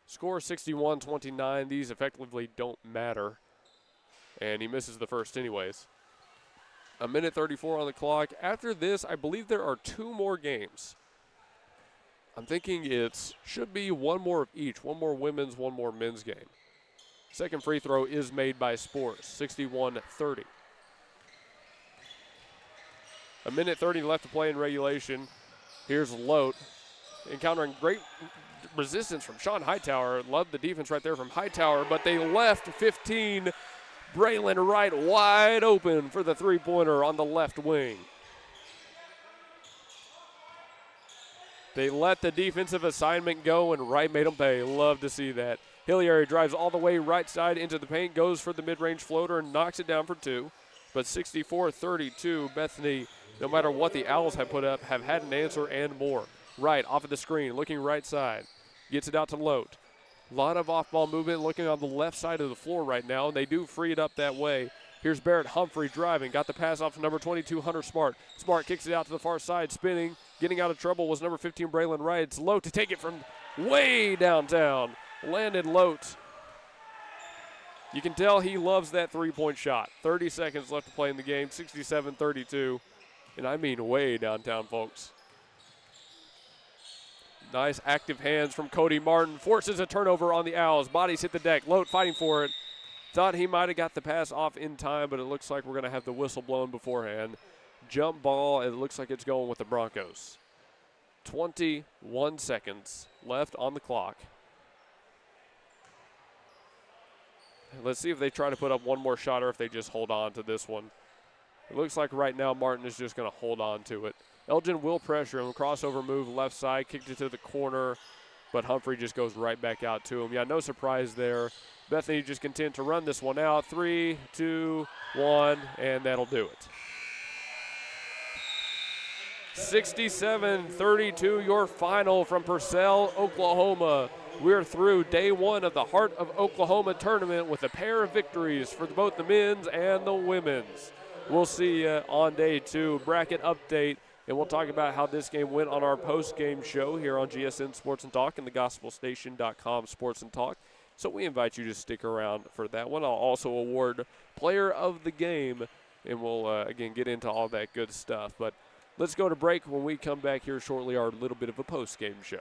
Speaker 1: Score 61-29. These effectively don't matter, and he misses the first anyways. 1:34 on the clock. After this, I believe there are 2 more games. I'm thinking it should be 1 more of each, 1 more women's, 1 more men's game. Second free throw is made by Spores, 61-30. 1:30 left to play in regulation. Here's Lote encountering great resistance from Sean Hightower. Loved the defense right there from Hightower, but they left 15. Braylon Wright wide open for the three-pointer on the left wing. They let the defensive assignment go, and Wright made them pay. Love to see that. Hilliard drives all the way right side into the paint, goes for the mid-range floater, and knocks it down for 2. But 64-32, Bethany, no matter what the Owls have put up, have had an answer and more. Wright off of the screen, looking right side. Gets it out to Lote. A lot of off-ball movement looking on the left side of the floor right now, and they do free it up that way. Here's Barrett Humphrey driving. Got the pass off to number 22, Hunter Smart. Smart kicks it out to the far side, spinning. Getting out of trouble was number 15, Braylon Wright. It's Lote to take it from way downtown. Landed Lote. You can tell he loves that three-point shot. 30 seconds left to play in the game, 67-32. And I mean way downtown, folks. Nice active hands from Cody Martin. Forces a turnover on the Owls. Bodies hit the deck. Lote fighting for it. Thought he might have got the pass off in time, but it looks like we're going to have the whistle blown beforehand. Jump ball. It looks like it's going with the Broncos. 21 seconds left on the clock. Let's see if they try to put up one more shot or if they just hold on to this one. It looks like right now Martin is just going to hold on to it. Elgin will pressure him. Crossover move left side. Kicked it to the corner. but Humphrey just goes right back out to him. Yeah, no surprise there. Bethany just content to run this one out. 3, 2, 1, and that'll do it. 67-32, your final from Purcell, Oklahoma. We're through day one of the Heart of Oklahoma tournament with a pair of victories for both the men's and the women's. We'll see you on day two. Bracket update, and we'll talk about how this game went on our post-game show here on GSN Sports and Talk and the GospelStation.com Sports and Talk. So we invite you to stick around for that one. I'll also award Player of the Game, and we'll, again, get into all that good stuff. But let's go to break. When we come back here shortly, our little bit of a post-game show.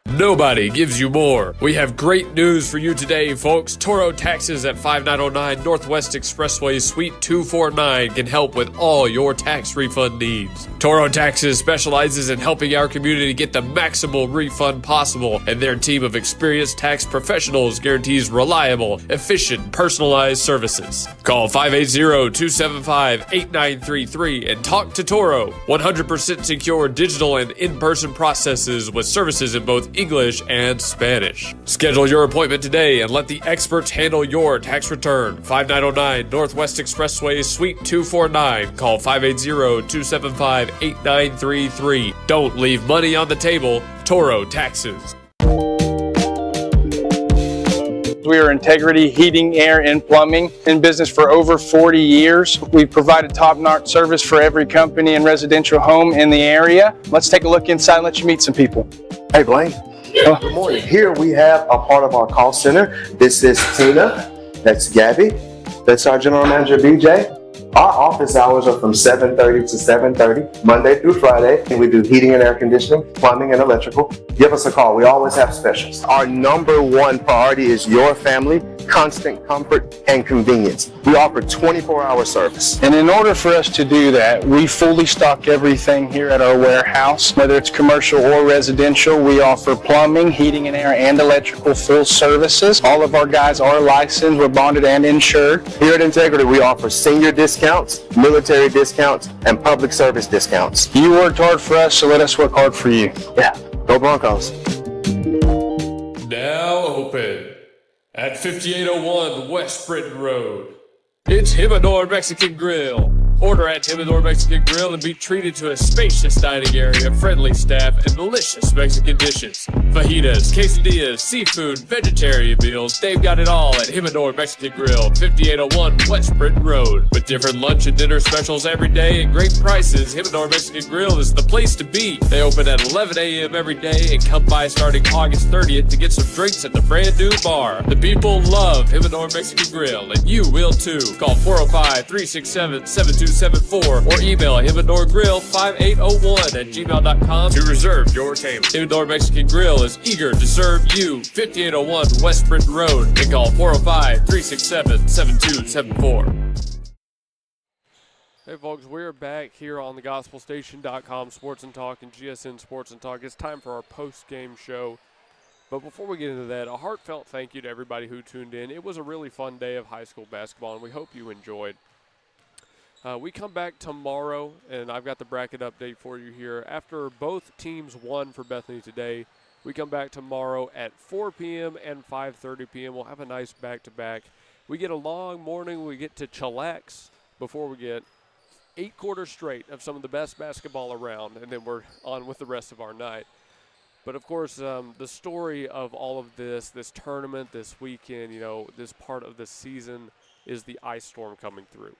Speaker 7: Nobody gives you more. We have great news for you today, folks. Toro Taxes at 5909 Northwest Expressway, Suite 249 can help with all your tax refund needs. Toro Taxes specializes in helping our community get the maximal refund possible, and their team of experienced tax professionals guarantees reliable, efficient, personalized services. Call 580-275-8933 and talk to Toro. 100% secure digital and in-person processes with services in both English and Spanish. Schedule your appointment today and let the experts handle your tax return. 5909 Northwest Expressway, Suite 249. Call 580-275-8933. Don't leave money on the table. Toro Taxes.
Speaker 8: We are Integrity Heating, Air, and Plumbing, in business for over 40 years. We've provided top-notch service for every company and residential home in the area. Let's take a look inside and let you meet some people.
Speaker 9: Hey, Blaine. Good morning. Here we have a part of our call center. This is Tina. That's Gabby. That's our general manager, BJ. Our office hours are from 7:30 to 7:30, Monday through Friday. And we do heating and air conditioning, plumbing, and electrical. Give us a call. We always have specials. Our number one priority is your family, constant comfort, and convenience. We offer 24-hour service.
Speaker 8: And in order for us to do that, we fully stock everything here at our warehouse. Whether it's commercial or residential, we offer plumbing, heating and air, and electrical full services. All of our guys are licensed, we're bonded and insured.
Speaker 9: Here at Integrity, we offer senior discounts, military discounts, and public service discounts.
Speaker 8: You worked hard for us, so let us work hard for you.
Speaker 9: Yeah, go Broncos.
Speaker 7: Now open at 5801 West Britain Road. It's Himador Mexican Grill. Order at Himador Mexican Grill and be treated to a spacious dining area, friendly staff, and delicious Mexican dishes. Fajitas, quesadillas, seafood, vegetarian meals, they've got it all at Himador Mexican Grill, 5801 West Britain Road. With different lunch and dinner specials every day and great prices, Himador Mexican Grill is the place to be. They open at 11 a.m. every day and come by starting August 30th to get some drinks at the brand new bar. The people love Himador Mexican Grill, and you will too. Call 405-367-7274 or email himadorgrill5801@gmail.com to reserve your table. Himador Mexican Grill is eager to serve you. 5801 West Britain Road, and call 405-367-7274.
Speaker 1: Hey folks, we're back here on the GospelStation.com Sports and Talk and GSN Sports and Talk. It's time for our post-game show. But before we get into that, a heartfelt thank you to everybody who tuned in. It was a really fun day of high school basketball, and we hope you enjoyed. We come back tomorrow, and I've got the bracket update for you here. After both teams won for Bethany today, we come back tomorrow at 4 p.m. and 5:30 p.m. We'll have a nice back-to-back. We get a long morning. We get to chillax before we get 8 quarters straight of some of the best basketball around, and then we're on with the rest of our night. But, of course, the story of all of this tournament, this weekend, this part of the season is the ice storm coming through.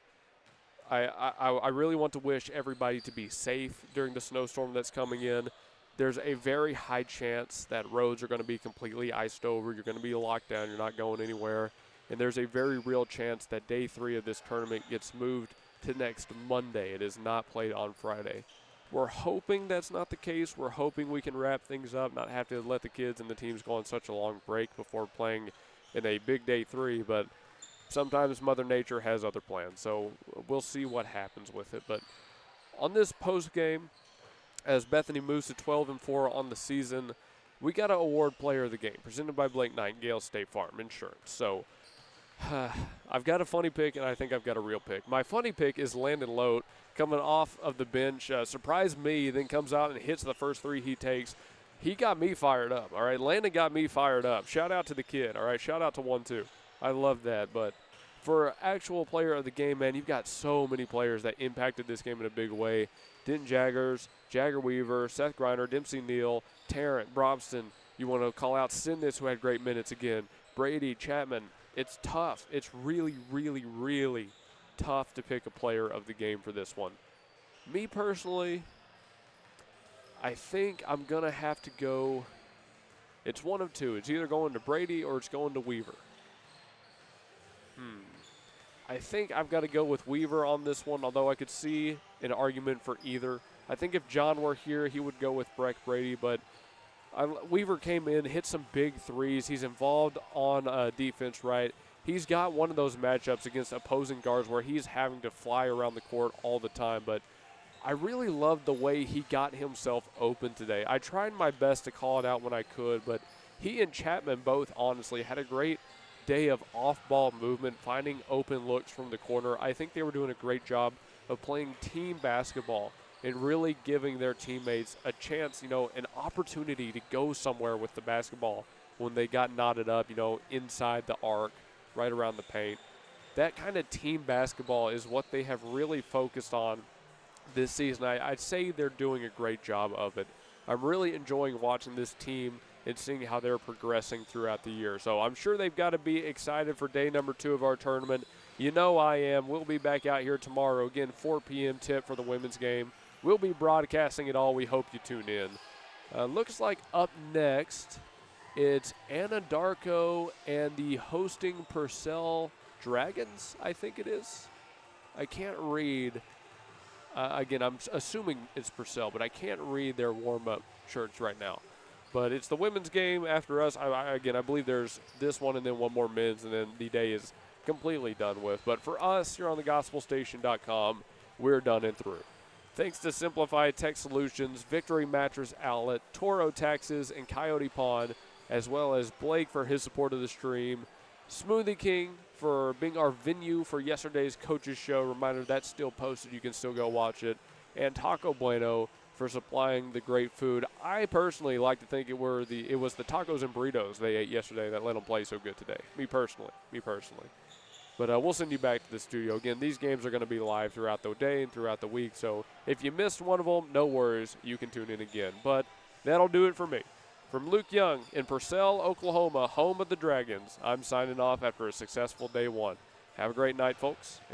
Speaker 1: I really want to wish everybody to be safe during the snowstorm that's coming in. There's a very high chance that roads are going to be completely iced over. You're going to be locked down. You're not going anywhere. And there's a very real chance that day 3 of this tournament gets moved to next Monday. It is not played on Friday. We're hoping that's not the case. We're hoping we can wrap things up, not have to let the kids and the teams go on such a long break before playing in a big day 3. But sometimes Mother Nature has other plans, so we'll see what happens with it. But on this post-game, as Bethany moves to 12-4 on the season, we got to award Player of the Game, presented by Blake Nightingale State Farm Insurance. So I've got a funny pick, and I think I've got a real pick. My funny pick is Landon Lote coming off of the bench, surprised me, then comes out and hits the first three he takes. He got me fired up, all right? Landon got me fired up. Shout out to the kid, all right? Shout out to 1-2. I love that. But for actual player of the game, man, you've got so many players that impacted this game in a big way. Denton Jaggers, Jagger Weaver, Seth Griner, Dempsey Neal, Tarrant, Brobston. You want to call out Sindis, who had great minutes again. Brady, Chapman. It's tough. It's really, really, really tough to pick a player of the game for this one. Me personally, I think I'm going to have to go. It's one of two. It's either going to Brady or it's going to Weaver. I think I've got to go with Weaver on this one, although I could see an argument for either. I think if John were here, he would go with Breck Brady, but Weaver came in, hit some big threes. He's involved on defense, right? He's got one of those matchups against opposing guards where he's having to fly around the court all the time, but I really loved the way he got himself open today. I tried my best to call it out when I could, but he and Chapman both honestly had a great day of off-ball movement, finding open looks from the corner. I think they were doing a great job of playing team basketball and really giving their teammates a chance, an opportunity to go somewhere with the basketball when they got knotted up, inside the arc, right around the paint. That kind of team basketball is what they have really focused on this season. I'd say they're doing a great job of it. I'm really enjoying watching this team and seeing how they're progressing throughout the year. So I'm sure they've got to be excited for day number 2 of our tournament. I am. We'll be back out here tomorrow. Again, 4 p.m. tip for the women's game. We'll be broadcasting it all. We hope you tune in. Looks like up next, it's Anna Darko and the hosting Purcell Dragons, I think it is. I can't read. Again, I'm assuming it's Purcell, but I can't read their warm-up shirts right now. But it's the women's game after us. I believe there's this one and then one more men's, and then the day is completely done with. But for us here on thegospelstation.com, we're done and through. Thanks to Simplified Tech Solutions, Victory Mattress Outlet, Toro Taxes, and Coyote Pond, as well as Blake for his support of the stream, Smoothie King for being our venue for yesterday's coaches show. Reminder, that's still posted. You can still go watch it. And Taco Bueno for supplying the great food. I personally like to think it was the tacos and burritos they ate yesterday that let them play so good today. Me personally. But we'll send you back to the studio. Again, these games are going to be live throughout the day and throughout the week. So if you missed one of them, no worries. You can tune in again. But that'll do it for me. From Luke Young in Purcell, Oklahoma, home of the Dragons, I'm signing off after a successful day 1. Have a great night, folks, and